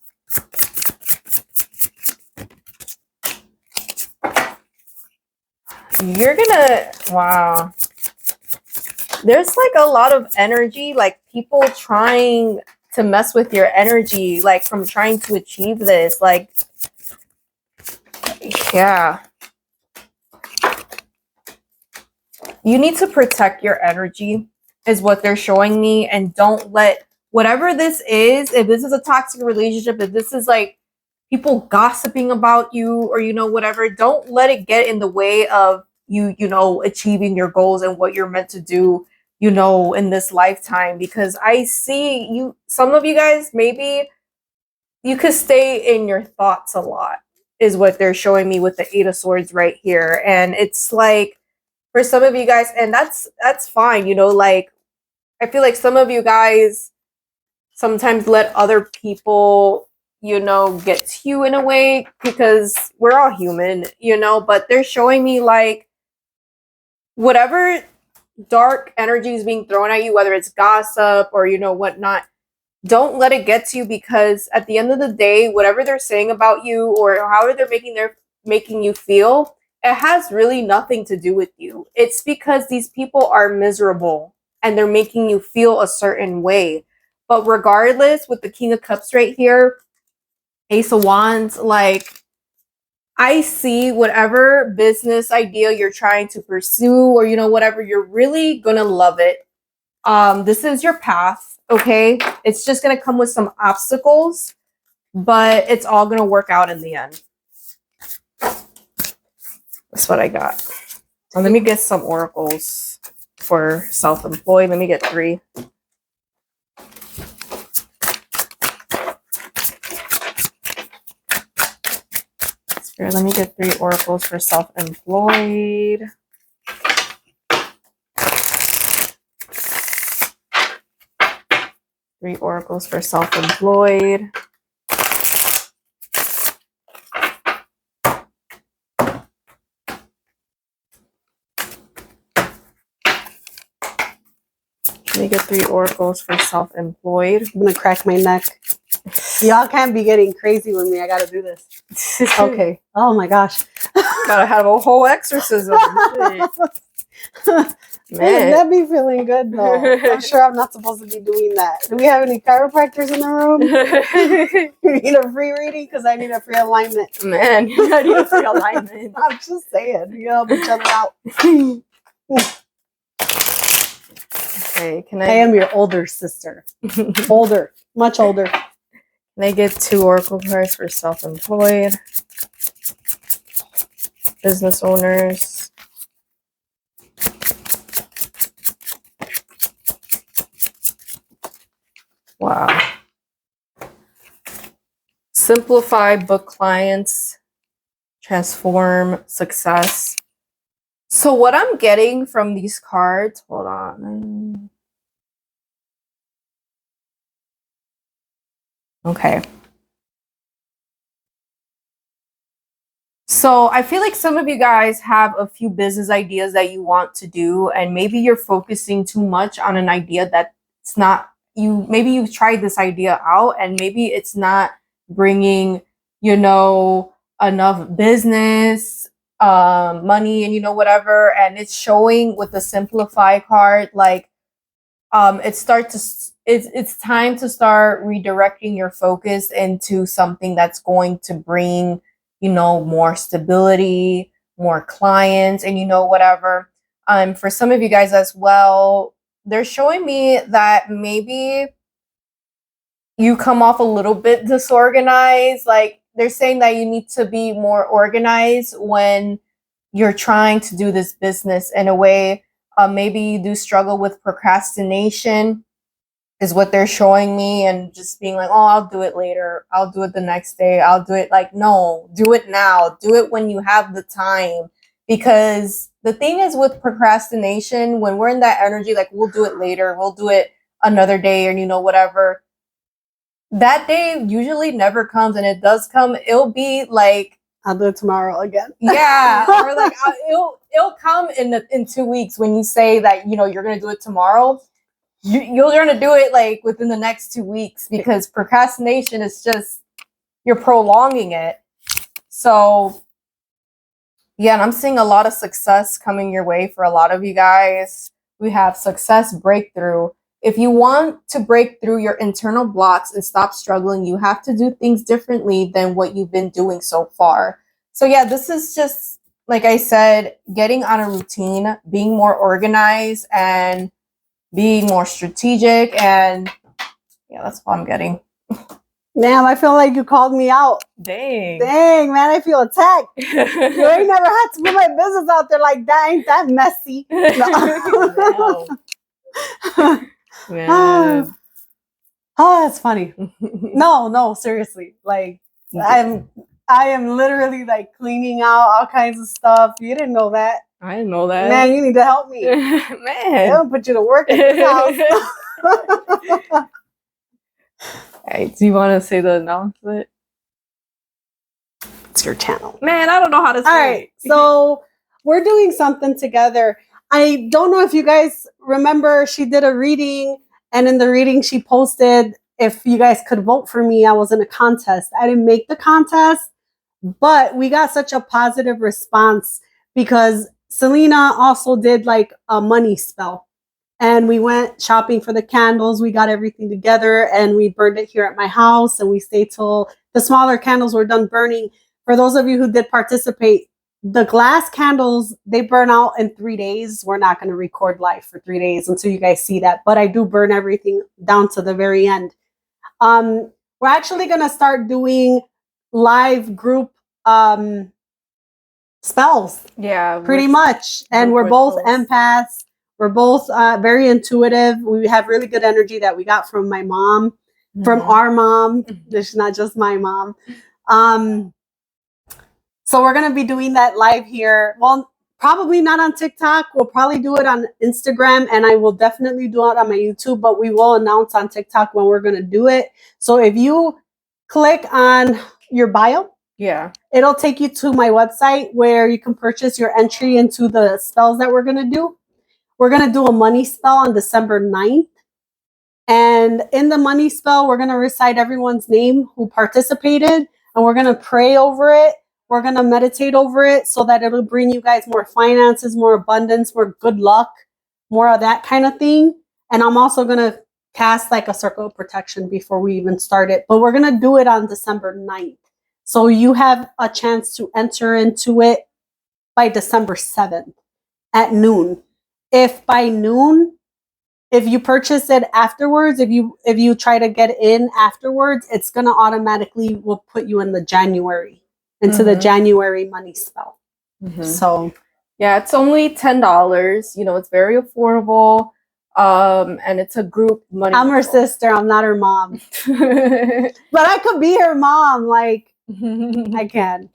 You're gonna, wow. There's like a lot of energy, like people trying to mess with your energy, like from trying to achieve this. Like, yeah. You need to protect your energy is what they're showing me, and don't let whatever this is, if this is a toxic relationship, if this is like people gossiping about you or whatever, don't let it get in the way of you achieving your goals and what you're meant to do in this lifetime. Because I see you, some of you guys, maybe you could stay in your thoughts a lot is what they're showing me with the Eight of Swords right here. And it's like, for some of you guys, and that's fine, like I feel like some of you guys sometimes let other people get to you in a way, because we're all human, but they're showing me like whatever dark energy is being thrown at you, whether it's gossip or whatnot, don't let it get to you, because at the end of the day, whatever they're saying about you or however they're making you feel, it has really nothing to do with you. It's because these people are miserable and they're making you feel a certain way. But regardless, with the King of Cups right here, Ace of Wands, like I see whatever business idea you're trying to pursue or whatever, you're really gonna love it. This is your path, okay? It's just gonna come with some obstacles, but it's all gonna work out in the end. That's what I got. So let me get some oracles for self-employed. Let me get 3. Spirit, let me get 3 oracles for self-employed. Three oracles for self-employed. Let me get 3 oracles for self-employed. I'm gonna crack my neck. Y'all can't be getting crazy with me. I gotta do this. Okay. Oh my gosh. Gotta have a whole exorcism. Man. That'd be feeling good though. I'm sure I'm not supposed to be doing that. Do we have any chiropractors in the room? You need a free reading? Because I need a free alignment. Man, I need a free alignment. I'm just saying. You help each other out. Okay, I am your older sister. Older. Much older. Can I get 2 oracle cards for self-employed? Business owners. Wow. Simplify, book clients, transform, success. So what I'm getting from these cards, hold on. Okay. So I feel like some of you guys have a few business ideas that you want to do, and maybe you're focusing too much on an idea that's not you. Maybe you've tried this idea out and maybe it's not bringing, enough business, money, and whatever. And it's showing with the Simplify card, like it's time to start redirecting your focus into something that's going to bring more stability, more clients, and whatever. For some of you guys as well, they're showing me that maybe you come off a little bit disorganized. Like they're saying that you need to be more organized when you're trying to do this business in a way. Maybe you do struggle with procrastination is what they're showing me, and just being like, oh, I'll do it later. I'll do it the next day. I'll do it. Like, no, do it now. Do it when you have the time. Because the thing is with procrastination, when we're in that energy, like we'll do it later. We'll do it another day or, whatever. That day usually never comes, and it does come. It'll be like I'll do it tomorrow again. Yeah, or like it'll come in 2 weeks when you say that you're gonna do it tomorrow. You'll learn to do it like within the next 2 weeks, because procrastination is just you're prolonging it. So yeah, and I'm seeing a lot of success coming your way for a lot of you guys. We have success breakthrough. If you want to break through your internal blocks and stop struggling, you have to do things differently than what you've been doing so far. So yeah, this is just, like I said, getting on a routine, being more organized, and being more strategic. And yeah, that's what I'm getting. Damn, I feel like you called me out. Dang, man, I feel attacked. You ain't never had to put my business out there like that. Ain't that messy? No. Man. Oh, that's funny. No, seriously. Like, I am literally like cleaning out all kinds of stuff. You didn't know that. I didn't know that. Man, you need to help me. Man. I don't put you to work at this house. Hey, do you want to say the announcement? It's your channel. Man, I don't know how to say it. All right, so we're doing something together. I don't know if you guys remember, she did a reading, and in the reading she posted if you guys could vote for me. I was in a contest. I didn't make the contest, but we got such a positive response because Celina also did like a money spell. And we went shopping for the candles. We got everything together and we burned it here at my house. And we stayed till the smaller candles were done burning. For those of you who did participate, the glass candles, they burn out in 3 days. We're not going to record live for 3 days until you guys see that. But I do burn everything down to the very end. We're actually going to start doing live group spells. Yeah. Pretty much. And we're both empaths. We're both very intuitive. We have really good energy that we got from my mom, from our mom. This is not just my mom. So we're going to be doing that live here. Well, probably not on TikTok. We'll probably do it on Instagram, and I will definitely do it on my YouTube, but we will announce on TikTok when we're going to do it. So if you click on your bio, it'll take you to my website where you can purchase your entry into the spells that we're going to do. We're going to do a money spell on December 9th. And in the money spell, we're going to recite everyone's name who participated. And we're going to pray over it. We're going to meditate over it so that it'll bring you guys more finances, more abundance, more good luck, more of that kind of thing. And I'm also going to cast like a circle of protection before we even start it. But we're going to do it on December 9th. So you have a chance to enter into it by December 7th at noon. If by noon, if you purchase it afterwards, if you try to get in afterwards, it's going to automatically will put you in the January, into the January money spell. So yeah, it's only $10. You know, it's very affordable. And it's a group money. I'm her sister. I'm not her mom. But I could be her mom. Like, I can.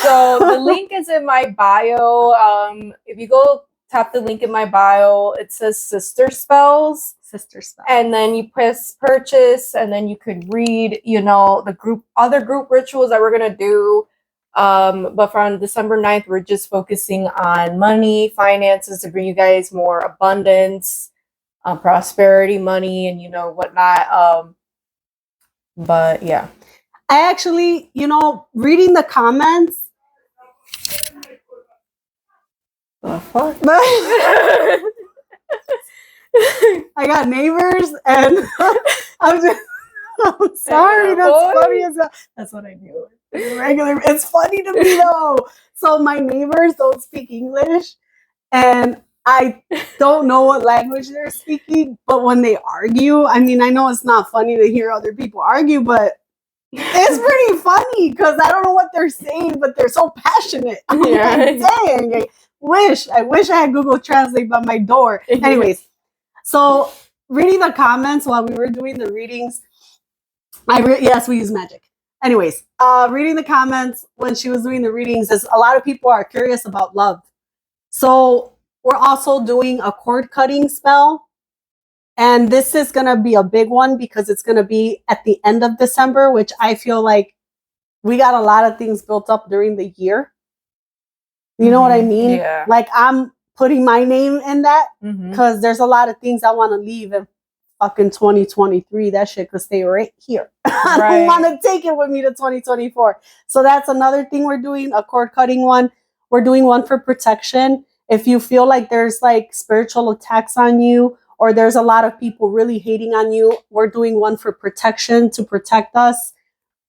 So the link is in my bio. If you go tap the link in my bio, it says sister spells. And then you press purchase, and then you could read, you know, the other group rituals that we're going to do. But from December 9th, we're just focusing on money, finances to bring you guys more abundance, prosperity, money, and, you know, whatnot. But yeah, I actually, you know, reading the comments, I got neighbors and I'm sorry, that's funny as well. That's what I do. It's funny to me though. So my neighbors don't speak English and I don't know what language they're speaking, but when they argue, I mean, I know it's not funny to hear other people argue, but it's pretty funny because I don't know what they're saying, but they're so passionate. I'm like, dang, I wish I had Google Translate by my door. Anyways, so reading the comments while we were doing the readings, yes, we use magic. Anyways, reading the comments when she was doing the readings is a lot of people are curious about love. So we're also doing a cord cutting spell. And this is going to be a big one because it's going to be at the end of December, which I feel like we got a lot of things built up during the year. You know what I mean? Yeah. Like I'm putting my name in that Mm-hmm. because there's a lot of things I want to leave in fucking 2023. That shit could stay right here. I don't want to take it with me to 2024. So that's another thing we're doing, a cord cutting one. We're doing one for protection. If you feel like there's like spiritual attacks on you or there's a lot of people really hating on you, we're doing one for protection to protect us.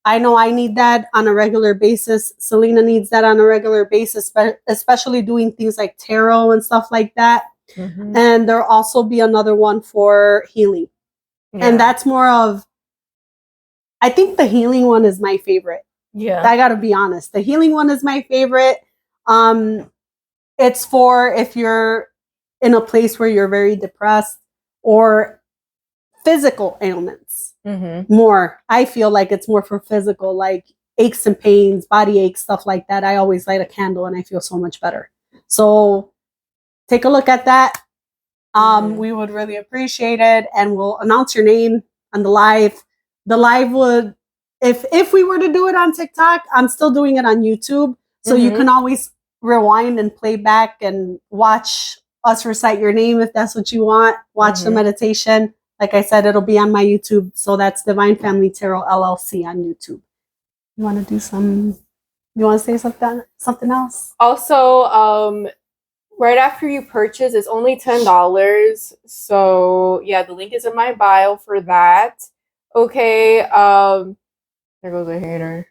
I know I need that on a regular basis. Celina needs that on a regular basis, especially doing things like tarot and stuff like that. Mm-hmm. And there'll also be another one for healing. Yeah. And that's more of, I think the healing one is my favorite. Yeah. I got to be honest. The healing one is my favorite. It's for if you're in a place where you're very depressed or physical ailments. Mm-hmm. More. I feel like it's more for physical, like aches and pains, body aches, stuff like that. I always light a candle and I feel so much better. So take a look at that. We would really appreciate it, and we'll announce your name on the live. The live would, if we were to do it on TikTok, I'm still doing it on YouTube, so you can always rewind and play back and watch us recite your name if that's what you want. Watch the meditation. Like I said, it'll be on my YouTube, so that's Divine Family Tarot LLC on YouTube. You want to do some? You want to say something else? Also, right after you purchase, it's only $10. So yeah, the link is in my bio for that. Okay. There goes a hater.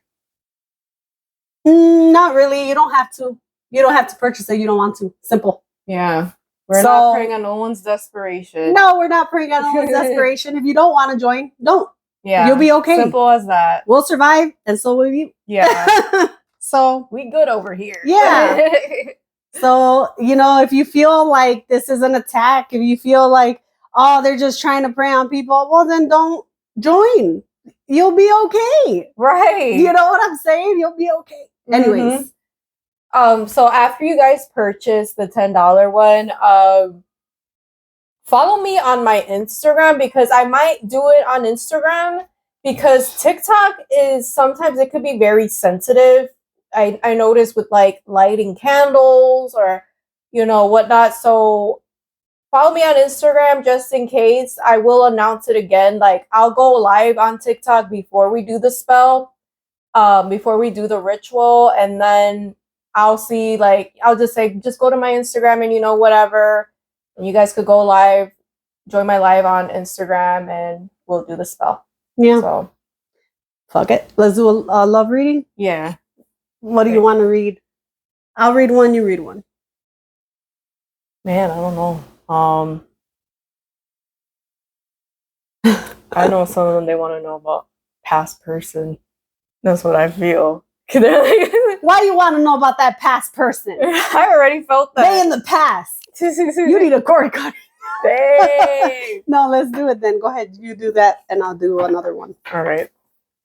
Not really. You don't have to. You don't have to purchase it. You don't want to. Simple. Yeah. We're not preying on no one's desperation. No, we're not preying on no one's desperation. If you don't want to join, don't. Yeah. You'll be okay. Simple as that. We'll survive, and so will you. Yeah. So we good over here. Yeah. So, if you feel like this is an attack, if you feel like, oh, they're just trying to prey on people, well, then don't join. You'll be okay. Right. You know what I'm saying? You'll be okay. Anyways. So after you guys purchase the $10 one, follow me on my Instagram, because I might do it on Instagram, because TikTok is sometimes it could be very sensitive. I notice with like lighting candles or whatnot. So follow me on Instagram just in case. I will announce it again. Like I'll go live on TikTok before we do the spell, before we do the ritual, and then I'll see, like, I'll just say, just go to my Instagram and whatever, and you guys could go live, join my live on Instagram, and we'll do the spell. Yeah. So fuck it. Let's do a love reading. Yeah. What do you want to read? I'll read one, you read one. Man, I don't know. I know some of them, they want to know about past person. That's what I feel. Why do you want to know about that past person? I already felt that. They in the past. You need a cord cut. Dang. No, let's do it then. Go ahead. You do that and I'll do another one. All right.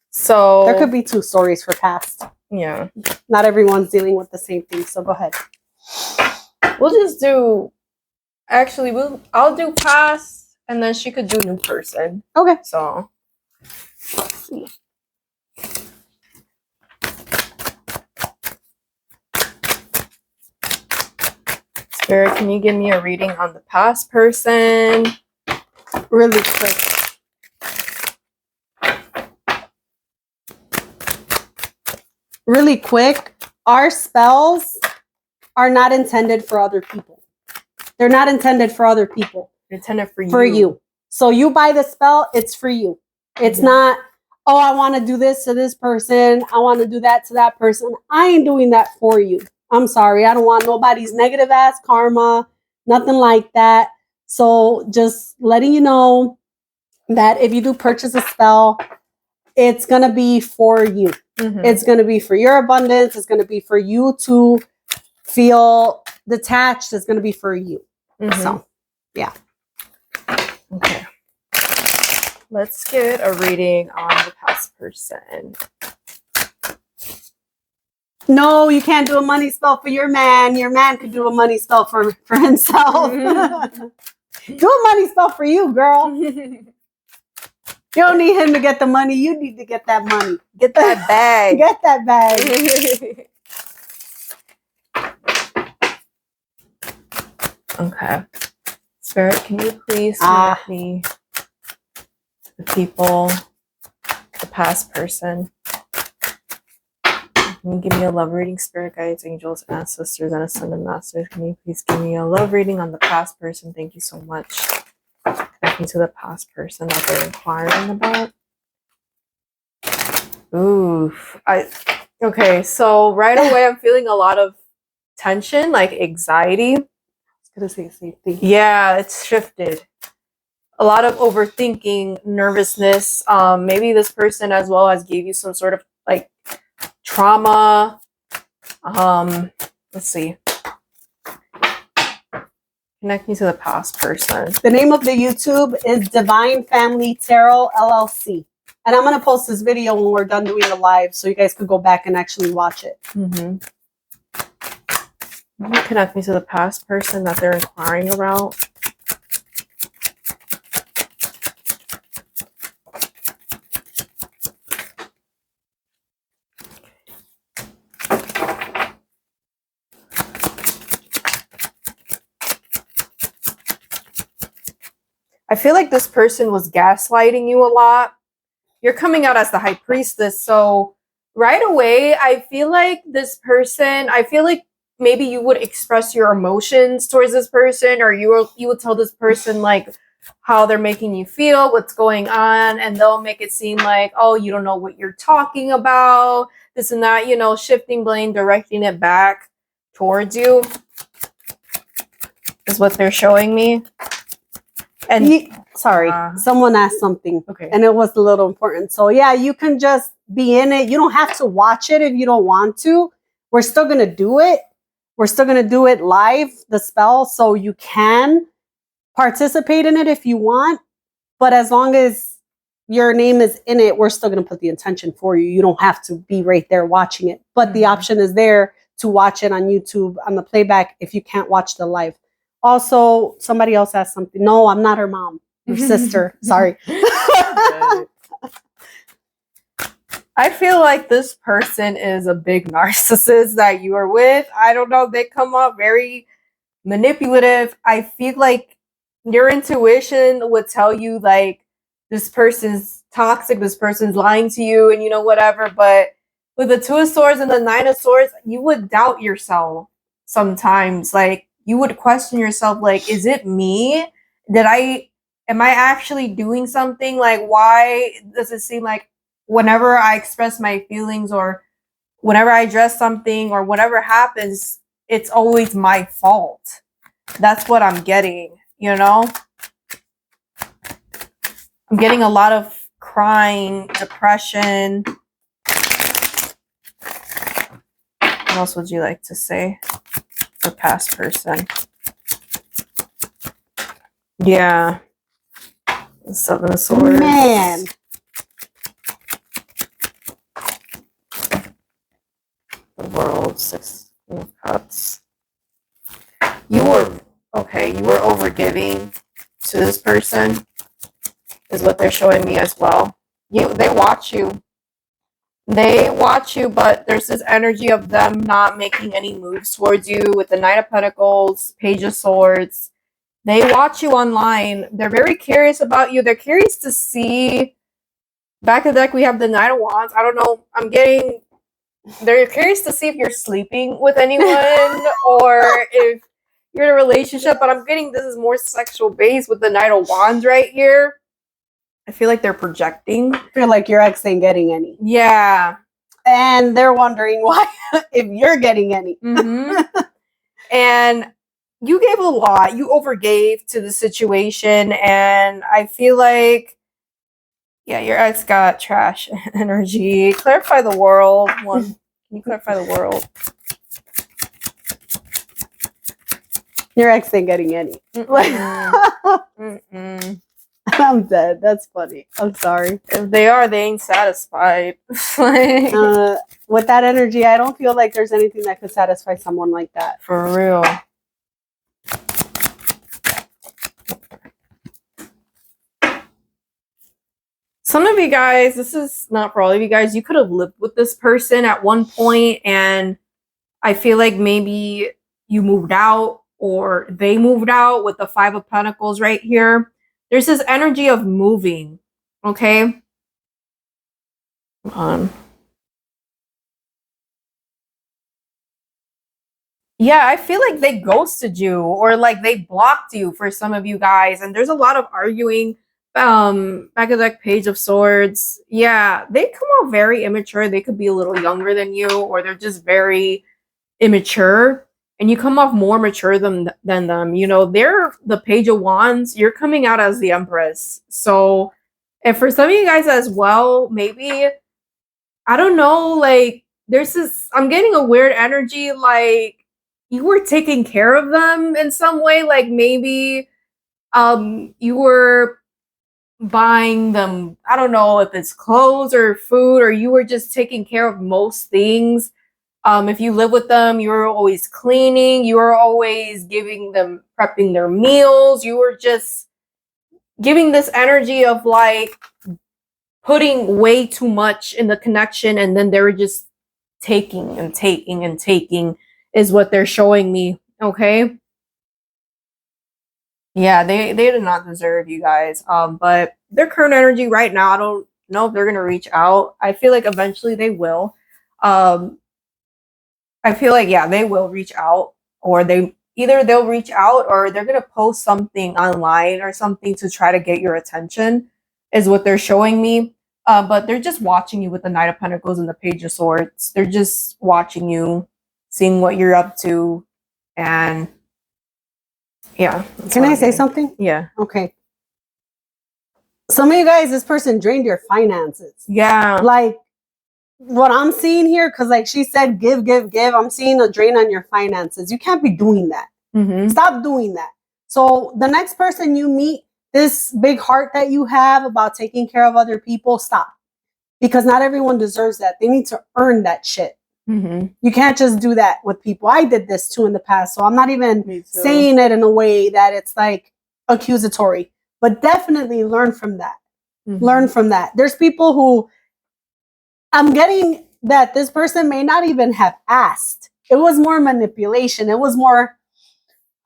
So there could be two stories for past. Yeah. Not everyone's dealing with the same thing, so go ahead. We'll just do, actually, I'll do past, and then she could do new person. Okay. So, let's see. Spirit, can you give me a reading on the past person? Really quick. Really quick, our spells are not intended for other people. They're not intended for other people. They're intended for you. For you. So you buy the spell, it's for you. It's not, oh, I want to do this to this person. I want to do that to that person. I ain't doing that for you. I'm sorry. I don't want nobody's negative ass karma. Nothing like that. So just letting you know that if you do purchase a spell, it's going to be for you. It's going to be for your abundance. It's going to be for you to feel detached. It's going to be for you. So, yeah. Okay. Let's get a reading on the past person. No, you can't do a money spell for your man. Your man could do a money spell for himself. Do a money spell for you, girl. You don't need him to get the money. You need to get that money. Get that bag. Get that bag. Okay. Spirit, can you please connect me to the people, the past person? Can you give me a love reading, spirit guides, angels, ancestors, and ascended masters? Can you please give me a love reading on the past person? Thank you so much. Connect me to the past person that they're inquiring about. Oof. Okay, so right away I'm feeling a lot of tension, like anxiety. Gonna say safety. Yeah, it's shifted. A lot of overthinking, nervousness. Maybe this person as well as gave you some sort of like trauma. Let's see. Connect me to the past person. The name of the YouTube is Divine Family Tarot LLC. And I'm going to post this video when we're done doing the live so you guys could go back and actually watch it. Mm-hmm. Can you connect me to the past person that they're inquiring about? I feel like this person was gaslighting you a lot. You're coming out as the high priestess. So right away, I feel like this person, I feel like maybe you would express your emotions towards this person, or you would tell this person like how they're making you feel, what's going on, and they'll make it seem like, oh, you don't know what you're talking about, this and that, you know, shifting blame, directing it back towards you is what they're showing me. And sorry, someone asked something. Okay. And it was a little important. So yeah, you can just be in it. You don't have to watch it if you don't want to. We're still going to do it. We're still going to do it live, the spell. So you can participate in it if you want. But as long as your name is in it, we're still going to put the intention for you. You don't have to be right there watching it. But the option is there to watch it on YouTube, on the playback, if you can't watch the live. Also, somebody else asked something. No, I'm not her mom. Her sister. Sorry. I feel like this person is a big narcissist that you are with. I don't know. They come up very manipulative. I feel like your intuition would tell you like this person's toxic, this person's lying to you, and you know, whatever. But with the Two of Swords and the Nine of Swords, you would doubt yourself sometimes. Like, you would question yourself, like, is it me? Am I actually doing something? Like, why does it seem like whenever I express my feelings or whenever I address something or whatever happens, it's always my fault? That's what I'm getting, you know? I'm getting a lot of crying, depression. What else would you like to say? The past person. Yeah. The Seven of Swords. Man. The World. Six of Cups. You were overgiving to this person, is what they're showing me as well. They watch you. They watch you, but there's this energy of them not making any moves towards you with the Knight of Pentacles, Page of Swords. They watch you online. They're very curious about you. They're curious to see. Back of the deck, we have the Knight of Wands. I don't know. They're curious to see if you're sleeping with anyone or if you're in a relationship, but I'm getting this is more sexual based with the Knight of Wands right here. I feel like they're projecting. I feel like your ex ain't getting any. Yeah. And they're wondering why, if you're getting any. And you gave a lot. You overgave to the situation. And I feel like, yeah, your ex got trash energy. Clarify the world. One. Can you clarify the world? Your ex ain't getting any. I'm dead. That's funny. I'm sorry. If they are, they ain't satisfied. With that energy, I don't feel like there's anything that could satisfy someone like that. For real. of you guys, this is not for all of you guys, you could have lived with this person at one point, and I feel like maybe you moved out or they moved out with the Five of Pentacles right here. There's this energy of moving, okay? Hold on. Yeah, I feel like they ghosted you or like they blocked you for some of you guys. And there's a lot of arguing. Back of that Page of Swords. Yeah, they come out very immature. They could be a little younger than you, or they're just very immature. And you come off more mature than them. You know, they're the Page of Wands. You're coming out as the Empress. So, and for some of you guys as well, maybe, I don't know, like, there's this, I'm getting a weird energy, like, you were taking care of them in some way, like maybe you were buying them, I don't know if it's clothes or food, or you were just taking care of most things. If you live with them, you were always cleaning, you were always giving them, prepping their meals, you were just giving this energy of like putting way too much in the connection, and then they were just taking and taking and taking is what they're showing me, okay? Yeah, they did not deserve you guys. But their current energy right now, I don't know if they're gonna reach out. I feel like eventually they will. I feel like, yeah, they will reach out, or they'll reach out, or they're gonna post something online or something to try to get your attention, is what they're showing me. But they're just watching you with the Knight of Pentacles and the Page of Swords. They're just watching you, seeing what you're up to, and yeah. Can I say something? Yeah. Okay. Some of you guys, this person drained your finances. Yeah. Like what I'm seeing here, because like she said, give, give, give. I'm seeing a drain on your finances. You can't be doing that. Mm-hmm. Stop doing that. So the next person you meet, this big heart that you have about taking care of other people, stop. Because not everyone deserves that. They need to earn that shit. Mm-hmm. You can't just do that with people. I did this too in the past. So I'm not even saying it in a way that it's like accusatory. But definitely learn from that. Mm-hmm. Learn from that. There's people who, I'm getting that this person may not even have asked. It was more manipulation. It was more,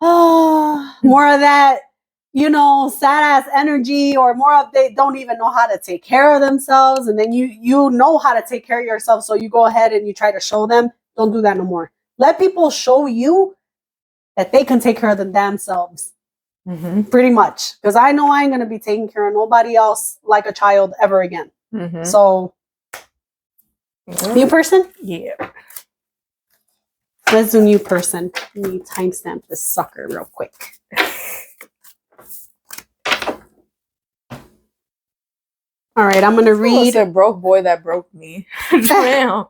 more of that, you know, sad ass energy, or more of they don't even know how to take care of themselves. And then you know how to take care of yourself. So you go ahead and you try to show them. Don't do that no more. Let people show you that they can take care of them themselves. Mm-hmm. Pretty much. Because I know I ain't going to be taking care of nobody else like a child ever again. Mm-hmm. So, new person? Yeah. Let's do new person. Let me timestamp this sucker real quick. All right, I'm going to read. A broke boy that broke me. Damn.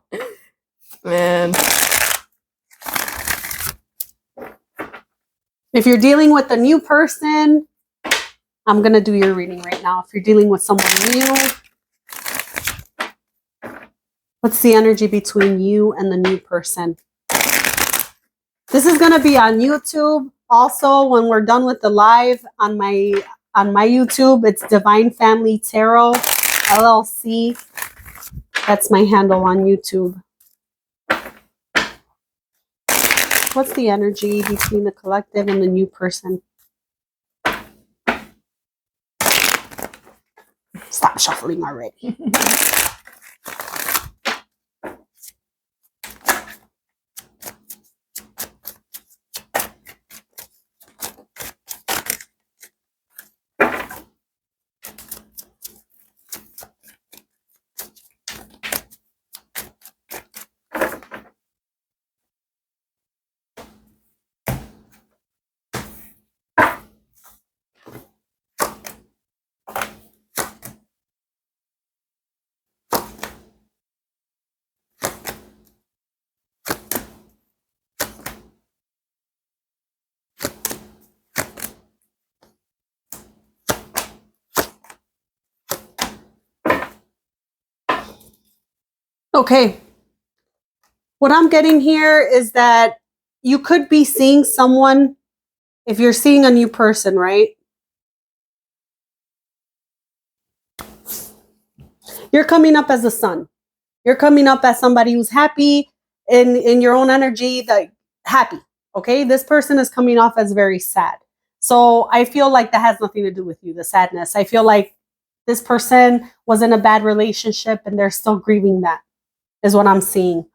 Man. If you're dealing with a new person, I'm going to do your reading right now. If you're dealing with someone new, what's the energy between you and the new person? This is going to be on YouTube. Also, when we're done with the live on my YouTube, it's Divine Family Tarot LLC. That's my handle on YouTube. What's the energy between the collective and the new person? Stop shuffling already. Okay. What I'm getting here is that you could be seeing someone, if you're seeing a new person, right? You're coming up as a sun. You're coming up as somebody who's happy in your own energy, like happy. Okay. This person is coming off as very sad. So I feel like that has nothing to do with you, the sadness. I feel like this person was in a bad relationship and they're still grieving that, is what I'm seeing.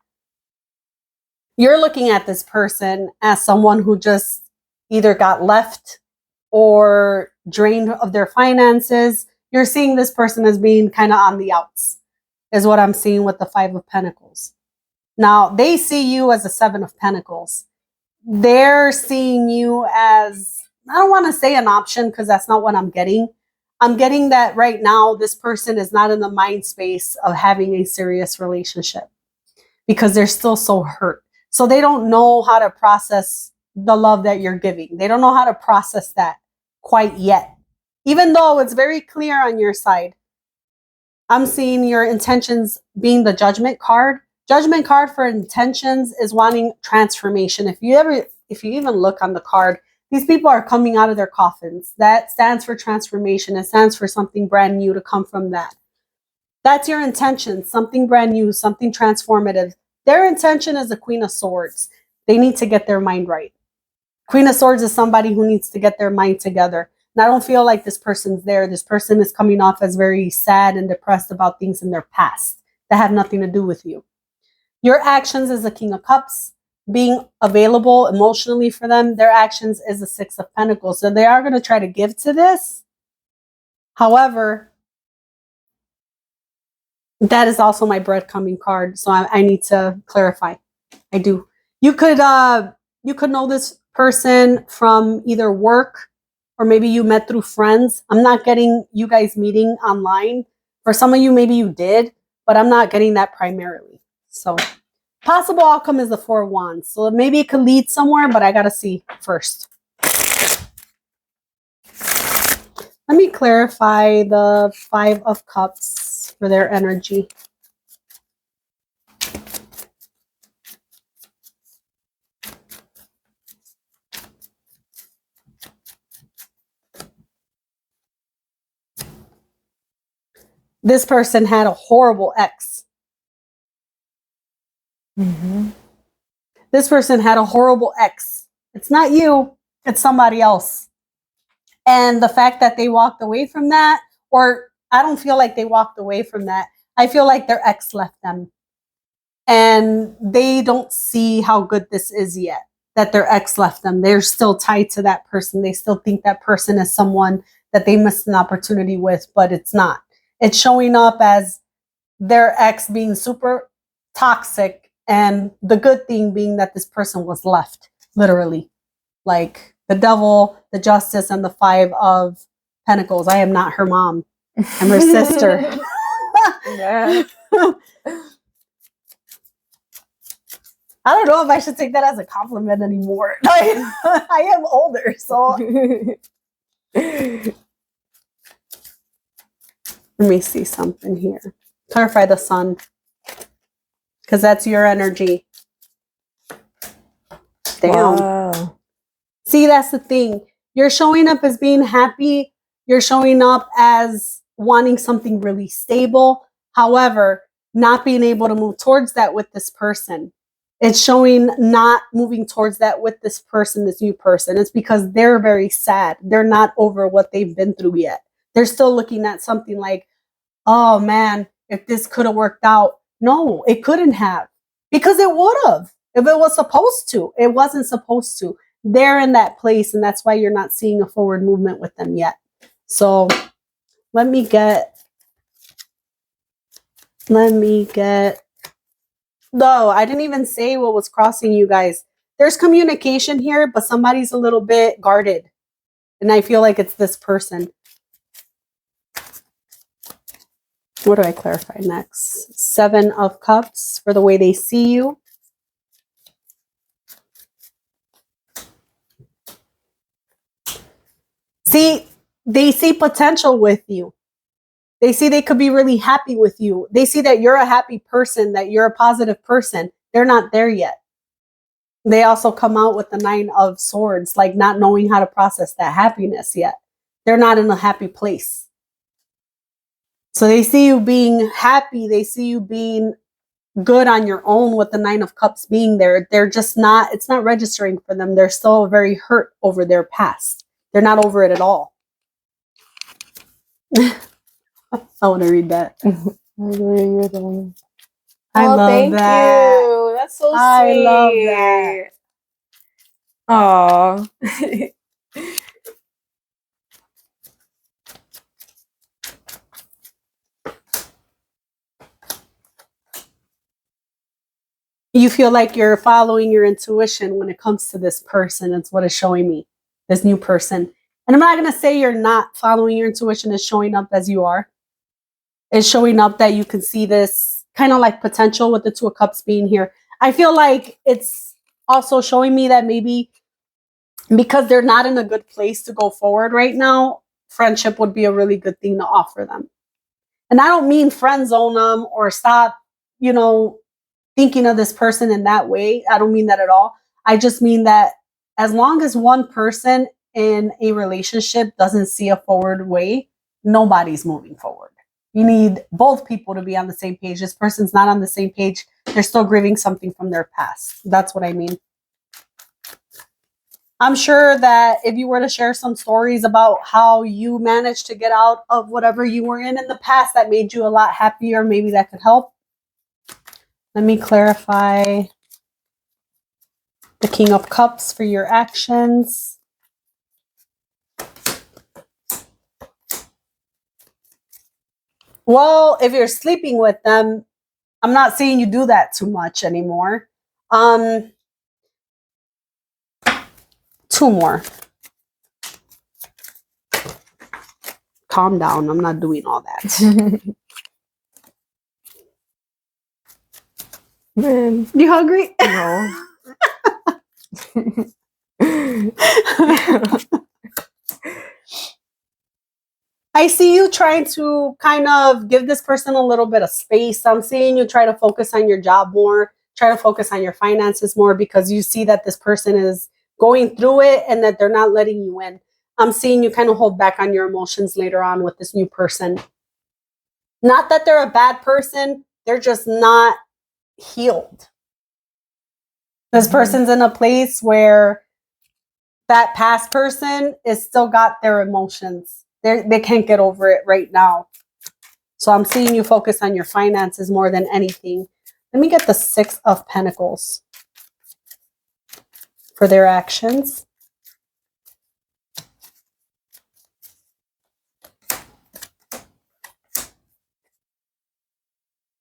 You're looking at this person as someone who just either got left or drained of their finances. You're seeing this person as being kind of on the outs, is what I'm seeing with the Five of Pentacles. Now, they see you as a Seven of Pentacles. They're seeing you as, I don't want to say an option because that's not what I'm getting. I'm getting that right now, this person is not in the mind space of having a serious relationship because they're still so hurt. So they don't know how to process the love that you're giving. They don't know how to process that quite yet. Even though it's very clear on your side, I'm seeing your intentions being the Judgment card. Judgment card for intentions is wanting transformation. If you even look on the card, these people are coming out of their coffins. That stands for transformation. It stands for something brand new to come from that. That's your intention, something brand new, something transformative. Their intention is the Queen of Swords. They need to get their mind right. Queen of Swords is somebody who needs to get their mind together. And I don't feel like this person's there. This person is coming off as very sad and depressed about things in their past that have nothing to do with you. Your actions as the King of Cups, being available emotionally for them, their actions is the Six of Pentacles. So they are going to try to give to this. However, that is also my breadcrumbing card. So I need to clarify. I do. You could know this person from either work or maybe you met through friends. I'm not getting you guys meeting online. For some of you, maybe you did, but I'm not getting that primarily. So possible outcome is the Four of Wands. So maybe it could lead somewhere, but I got to see first. Let me clarify the Five of Cups for their energy. This person had a horrible ex. Mm-hmm. This person had a horrible ex. It's not you, it's somebody else. And the fact that they walked away from that, or I don't feel like they walked away from that. I feel like their ex left them. And they don't see how good this is yet, that their ex left them. They're still tied to that person. They still think that person is someone that they missed an opportunity with, but it's not. It's showing up as their ex being super toxic, and the good thing being that this person was left, literally. Like the Devil, the Justice, and the Five of Pentacles. I am not her mom. I'm her sister. Yeah. I don't know if I should take that as a compliment anymore. I am older, so. Let me see something here. Clarify the Sun, because that's your energy. Damn. Wow. See, that's the thing. You're showing up as being happy. You're showing up as wanting something really stable. However, not being able to move towards that with this person. It's showing not moving towards that with this person, this new person. It's because they're very sad. They're not over what they've been through yet. They're still looking at something like, oh man, if this could have worked out. No, it couldn't have, because it would have if it was supposed to. It wasn't supposed to. They're in that place, and that's why you're not seeing a forward movement with them yet. So let me get, no, I didn't even say what was crossing you guys. There's communication here, but somebody's a little bit guarded. And I feel like it's this person. What do I clarify next? Seven of Cups for the way they see you. See, they see potential with you. They see they could be really happy with you. They see that you're a happy person, that you're a positive person. They're not there yet. They also come out with the Nine of Swords, like not knowing how to process that happiness yet. They're not in a happy place. So they see you being happy. They see you being good on your own with the Nine of Cups being there. They're just not, it's not registering for them. They're still very hurt over their past. They're not over it at all. I want to read that. I love that. You. That's so sweet. I love that. Aw. You feel like you're following your intuition when it comes to this person. It's what it's showing me, this new person. And I'm not going to say you're not following your intuition. It's showing up as you are. It's showing up that you can see this kind of like potential with the Two of Cups being here. I feel like it's also showing me that maybe because they're not in a good place to go forward right now, friendship would be a really good thing to offer them. And I don't mean friend zone them or stop, thinking of this person in that way. I don't mean that at all. I just mean that as long as one person in a relationship doesn't see a forward way, nobody's moving forward. You need both people to be on the same page. This person's not on the same page. They're still grieving something from their past. That's what I mean. I'm sure that if you were to share some stories about how you managed to get out of whatever you were in the past that made you a lot happier, maybe that could help. Let me clarify the King of Cups for your actions. Well, if you're sleeping with them, I'm not saying you do that too much anymore. Two more. Calm down. I'm not doing all that. Man. You hungry? No. I see you trying to kind of give this person a little bit of space. I'm seeing you try to focus on your job more, try to focus on your finances more because you see that this person is going through it and that they're not letting you in. I'm seeing you kind of hold back on your emotions later on with this new person. Not that they're a bad person, they're just not healed. This person's in a place where that past person is still got their emotions. They can't get over it right now. So I'm seeing you focus on your finances more than anything. Let me get the Six of Pentacles for their actions.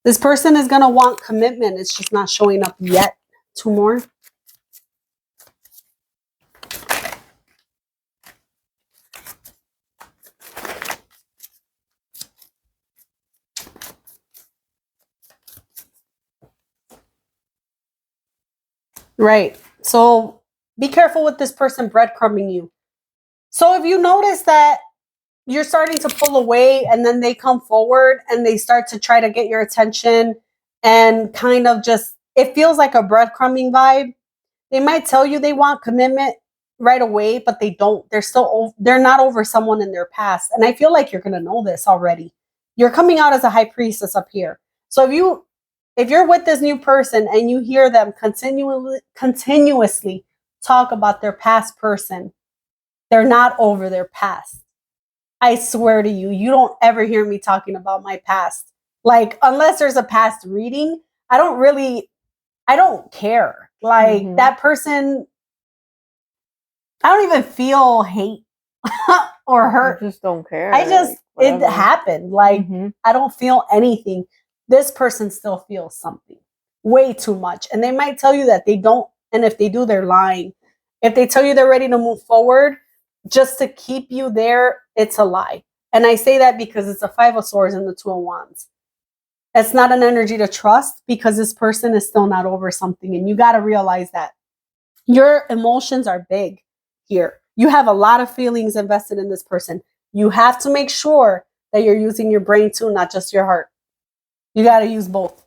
This person is going to want commitment. It's just not showing up yet. Two more. Right. So be careful with this person breadcrumbing you. So if you notice that you're starting to pull away and then they come forward and they start to try to get your attention and kind of just, it feels like a breadcrumbing vibe. They might tell you they want commitment right away, but they don't. They're not over someone in their past. And I feel like you're going to know this already. You're coming out as a high priestess up here. So if you're with this new person and you hear them continuously talk about their past person, they're not over their past. I swear to you, you don't ever hear me talking about my past. Like, unless there's a past reading, I don't care. Like, that person, I don't even feel hate or hurt. I just don't care. It happened. Like, I don't feel anything. This person still feels something. Way too much. And they might tell you that they don't. And if they do, they're lying. If they tell you they're ready to move forward, just to keep you there, it's a lie. And I say that because it's a Five of Swords and the Two of Wands. It's not an energy to trust because this person is still not over something. And you got to realize that your emotions are big here. You have a lot of feelings invested in this person. You have to make sure that you're using your brain too, not just your heart. You got to use both.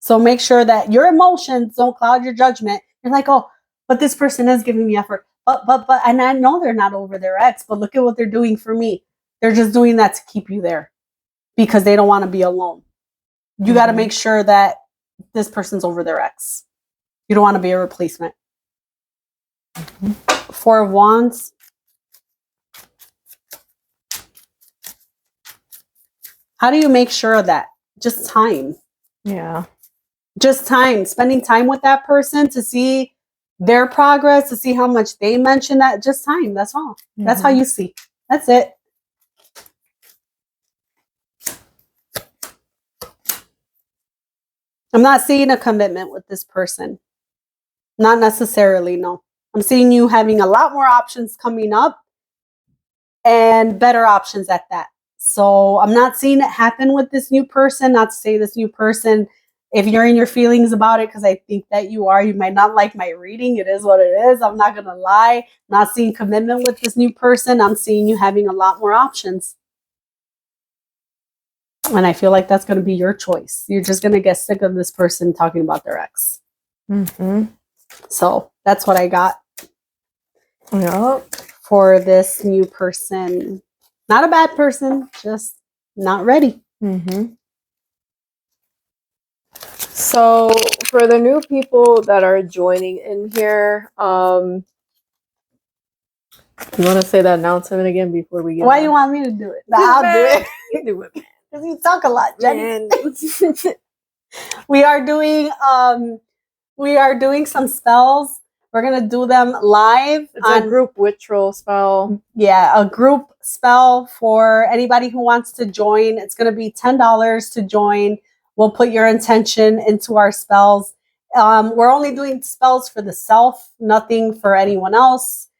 So make sure that your emotions don't cloud your judgment. You're like, oh, but this person is giving me effort. But, and I know they're not over their ex, but look at what they're doing for me. They're just doing that to keep you there. because they don't want to be alone. You got to make sure that this person's over their ex. You don't want to be a replacement. 4 of Wands. How do you make sure of that? Just time. Yeah. Just time. Spending time with that person to see their progress, to see how much they mention that. Just time. That's all. That's how you see. That's it. I'm not seeing a commitment with this person. Not necessarily, no. I'm seeing you having a lot more options coming up and better options at that. So I'm not seeing it happen with this new person. Not to say this new person, if you're in your feelings about it, because I think that you are, you might not like my reading. It is what it is. I'm not going to lie. I'm not seeing commitment with this new person. I'm seeing you having a lot more options. And I feel like that's going to be your choice. You're just going to get sick of this person talking about their ex. So that's what I got for this new person. Not a bad person, just not ready. So for the new people that are joining in here, you want to say that announcement again before we get Why on? you want me to do it? I'll do it. You do it, man. Because you talk a lot, Jenny. We are doing some spells. We're gonna do them live. It's a group ritual spell. Yeah, a group spell for anybody who wants to join. It's gonna be $10 to join. We'll put your intention into our spells. We're only doing spells for the self, nothing for anyone else.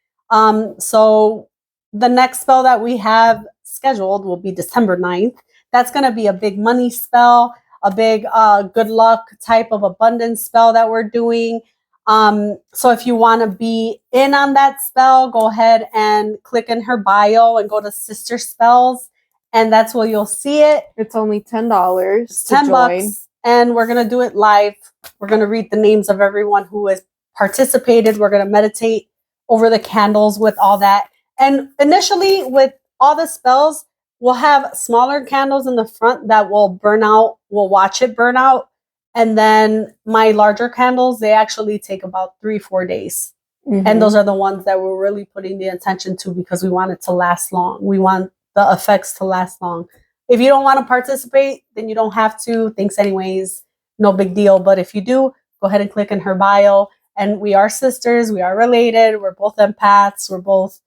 So the next spell that we have scheduled will be December 9th. That's going to be a big money spell, a big good luck type of abundance spell that we're doing. So if you want to be in on that spell, go ahead and click in her bio and go to Sister Spells. And that's where you'll see it. It's only $10. It's $10. And we're going to do it live. We're going to read the names of everyone who has participated. We're going to meditate over the candles with all that. And initially, with all the spells, we'll have smaller candles in the front that will burn out. We'll watch it burn out. And then my larger candles, they actually take about 3-4 days. And those are the ones that we're really putting the attention to because we want it to last long. We want the effects to last long. If you don't want to participate, then you don't have to. Thanks anyways. No big deal. But if you do, go ahead and click in her bio. And we are sisters. We are related. We're both empaths. We're both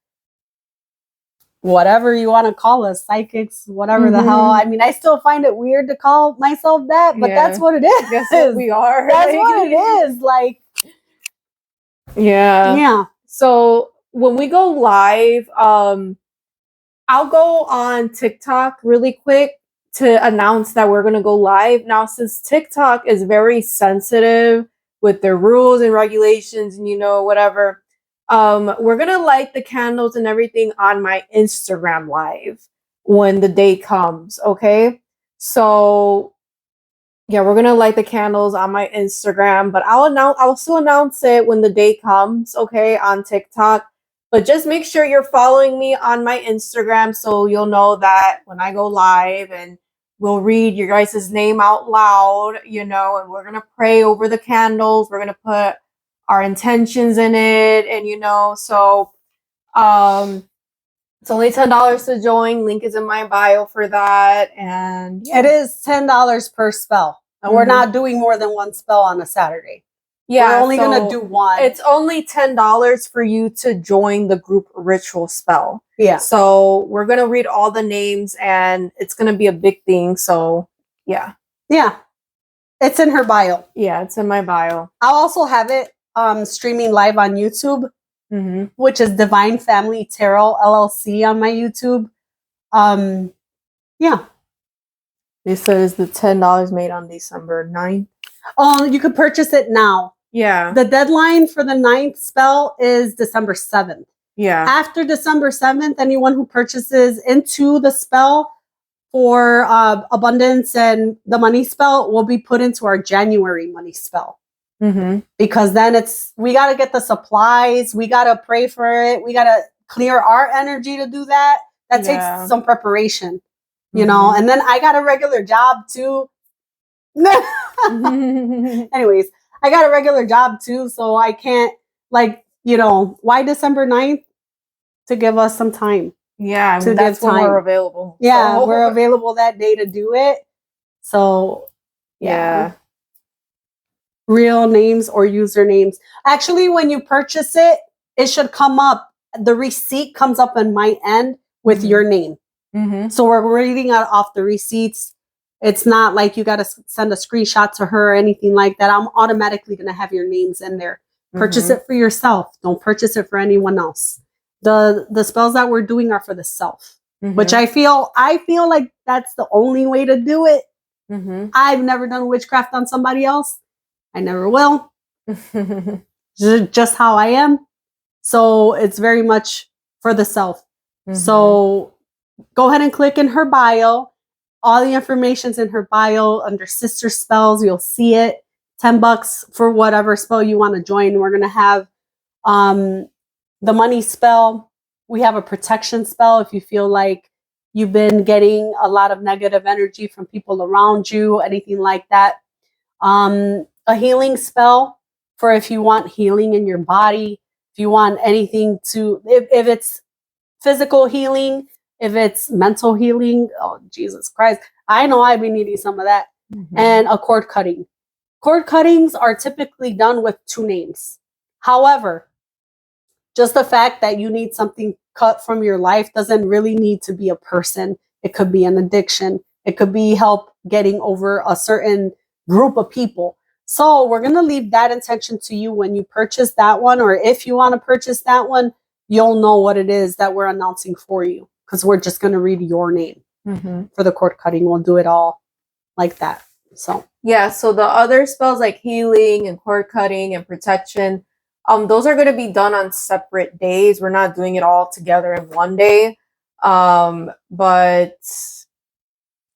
whatever you want to call us, psychics, whatever the hell. I mean, I still find it weird to call myself that, but that's what it is. Guess what we are. That's what it is. Like, yeah. So when we go live, I'll go on TikTok really quick to announce that we're going to go live. Now, since TikTok is very sensitive with their rules and regulations and, whatever, we're going to light the candles and everything on my Instagram live when the day comes. Okay. So yeah, we're going to light the candles on my Instagram, but I'll still announce it when the day comes. Okay. On TikTok. But just make sure you're following me on my Instagram so you'll know that when I go live and we'll read your guys' name out loud, and we're going to pray over the candles. We're going to put our intentions in it. And, so it's only $10 to join. Link is in my bio for that. And it is $10 per spell. And we're not doing more than one spell on a Saturday. Yeah, we're only going to do one. It's only $10 for you to join the group ritual spell. Yeah. So we're going to read all the names and it's going to be a big thing. So yeah. Yeah. It's in her bio. Yeah, it's in my bio. I'll also have it streaming live on YouTube, which is Divine Family Tarot LLC on my YouTube. Yeah. This says the $10 made on December 9th. Oh, you could purchase it now. Yeah. The deadline for the 9th spell is December 7th. Yeah. After December 7th, anyone who purchases into the spell for abundance and the money spell will be put into our January money spell. Because then we got to get the supplies. We got to pray for it. We got to clear our energy to do that. That takes some preparation. you know, and then I got a regular job too. Anyways, I got a regular job too, so I can't, like, you know, why December 9th? To give us some time. Yeah, I to mean, that's give when we're time. available. Yeah, so. we're available that day to do it. So, yeah. Real names or usernames. Actually, when you purchase it, it should come up. The receipt comes up on my end with your name. So we're reading out off the receipts. It's not like you got to send a screenshot to her or anything like that. I'm automatically going to have your names in there. Purchase it for yourself. Don't purchase it for anyone else. The spells that we're doing are for the self, which I feel like that's the only way to do it. I've never done witchcraft on somebody else. I never will. Just how I am. So it's very much for the self. So go ahead and click in her bio. All the information's in her bio under sister spells. You'll see it. $10 for whatever spell you want to join. We're going to have the money spell. We have a protection spell if you feel like you've been getting a lot of negative energy from people around you, anything like that. A healing spell for if you want healing in your body, if you want anything to, if it's physical healing, if it's mental healing. Oh, Jesus Christ. I know I've been needing some of that. And a cord cutting. Cord cuttings are typically done with 2 names. However, just the fact that you need something cut from your life doesn't really need to be a person. It could be an addiction. It could be help getting over a certain group of people. So we're going to leave that intention to you when you purchase that one, or if you want to purchase that one, you'll know what it is that we're announcing for you, because we're just going to read your name for the cord cutting. We'll do it all like that. So yeah, so the other spells like healing and cord cutting and protection, those are going to be done on separate days. We're not doing it all together in one day. But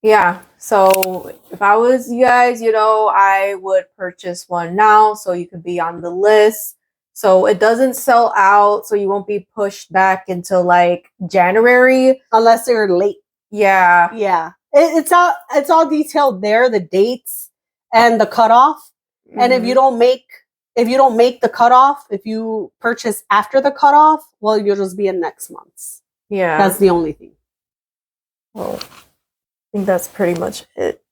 yeah, so if I was you guys, you know, I would purchase one now so you could be on the list. So it doesn't sell out, so you won't be pushed back until like January. Unless they're late. Yeah. Yeah. It's all detailed there, the dates and the cutoff. And if you don't make the cutoff, if you purchase after the cutoff, well, you'll just be in next month's. Yeah. That's the only thing. Well, I think that's pretty much it.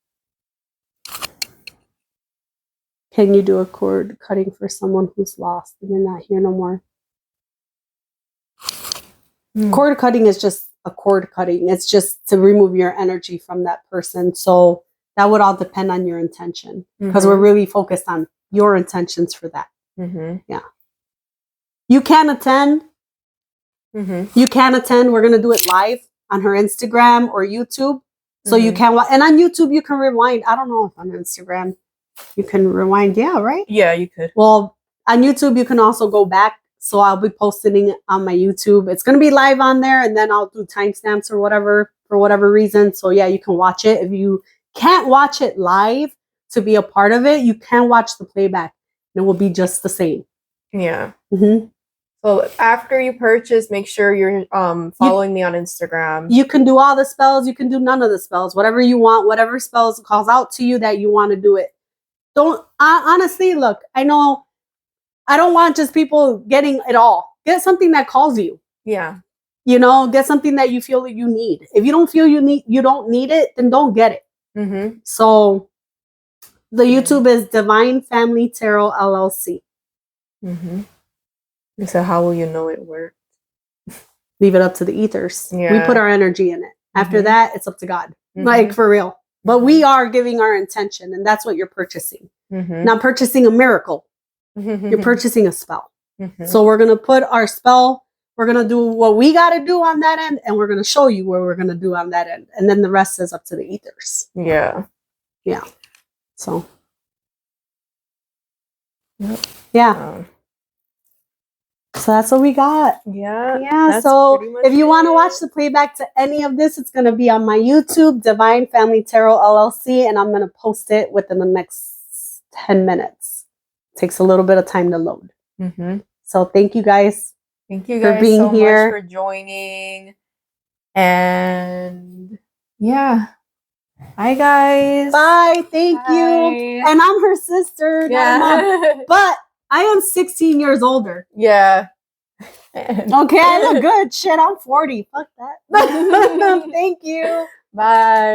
Can you do a cord cutting for someone who's lost and they're not here no more? Cord cutting is just a cord cutting. It's just to remove your energy from that person. So that would all depend on your intention, because we're really focused on your intentions for that. Yeah. You can attend. You can attend. We're going to do it live on her Instagram or YouTube. So you can, and on YouTube, you can rewind. I don't know if on Instagram you can rewind. Yeah, right? Yeah, you could. Well, on YouTube, you can also go back. So I'll be posting it on my YouTube. It's going to be live on there, and then I'll do timestamps or whatever for whatever reason. So yeah, you can watch it. If you can't watch it live to be a part of it, you can watch the playback, and it will be just the same. Yeah. So after you purchase, make sure you're following me on Instagram. You can do all the spells. You can do none of the spells. Whatever you want. Whatever spells calls out to you that you want to do it. Don't honestly look. I know. I don't want just people getting it all. Get something that calls you. Yeah. You know, get something that you feel that you need. If you don't feel you don't need it, then don't get it. So the YouTube is Divine Family Tarot LLC. So how will you know it worked? Leave it up to the ethers. Yeah. We put our energy in it. After that, it's up to God. Like, for real. But we are giving our intention, and that's what you're purchasing. Not purchasing a miracle. You're purchasing a spell. So we're going to put our spell, we're going to do what we got to do on that end, and we're going to show you what we're going to do on that end. And then the rest is up to the ethers. Yeah. Yeah. So. Yeah. So that's what we got. Yeah. So if you want to watch the playback to any of this, it's going to be on my YouTube, Divine Family Tarot LLC, and I'm going to post it within the next 10 minutes. Takes a little bit of time to load. So thank you guys. Thank you guys for being here, so much for joining. And yeah. Bye, guys. Bye. Thank Bye. you. And I'm her sister. Yeah. But I am 16 years older. Yeah. Okay, I look good. Shit, I'm 40. Fuck that. Thank you. Bye.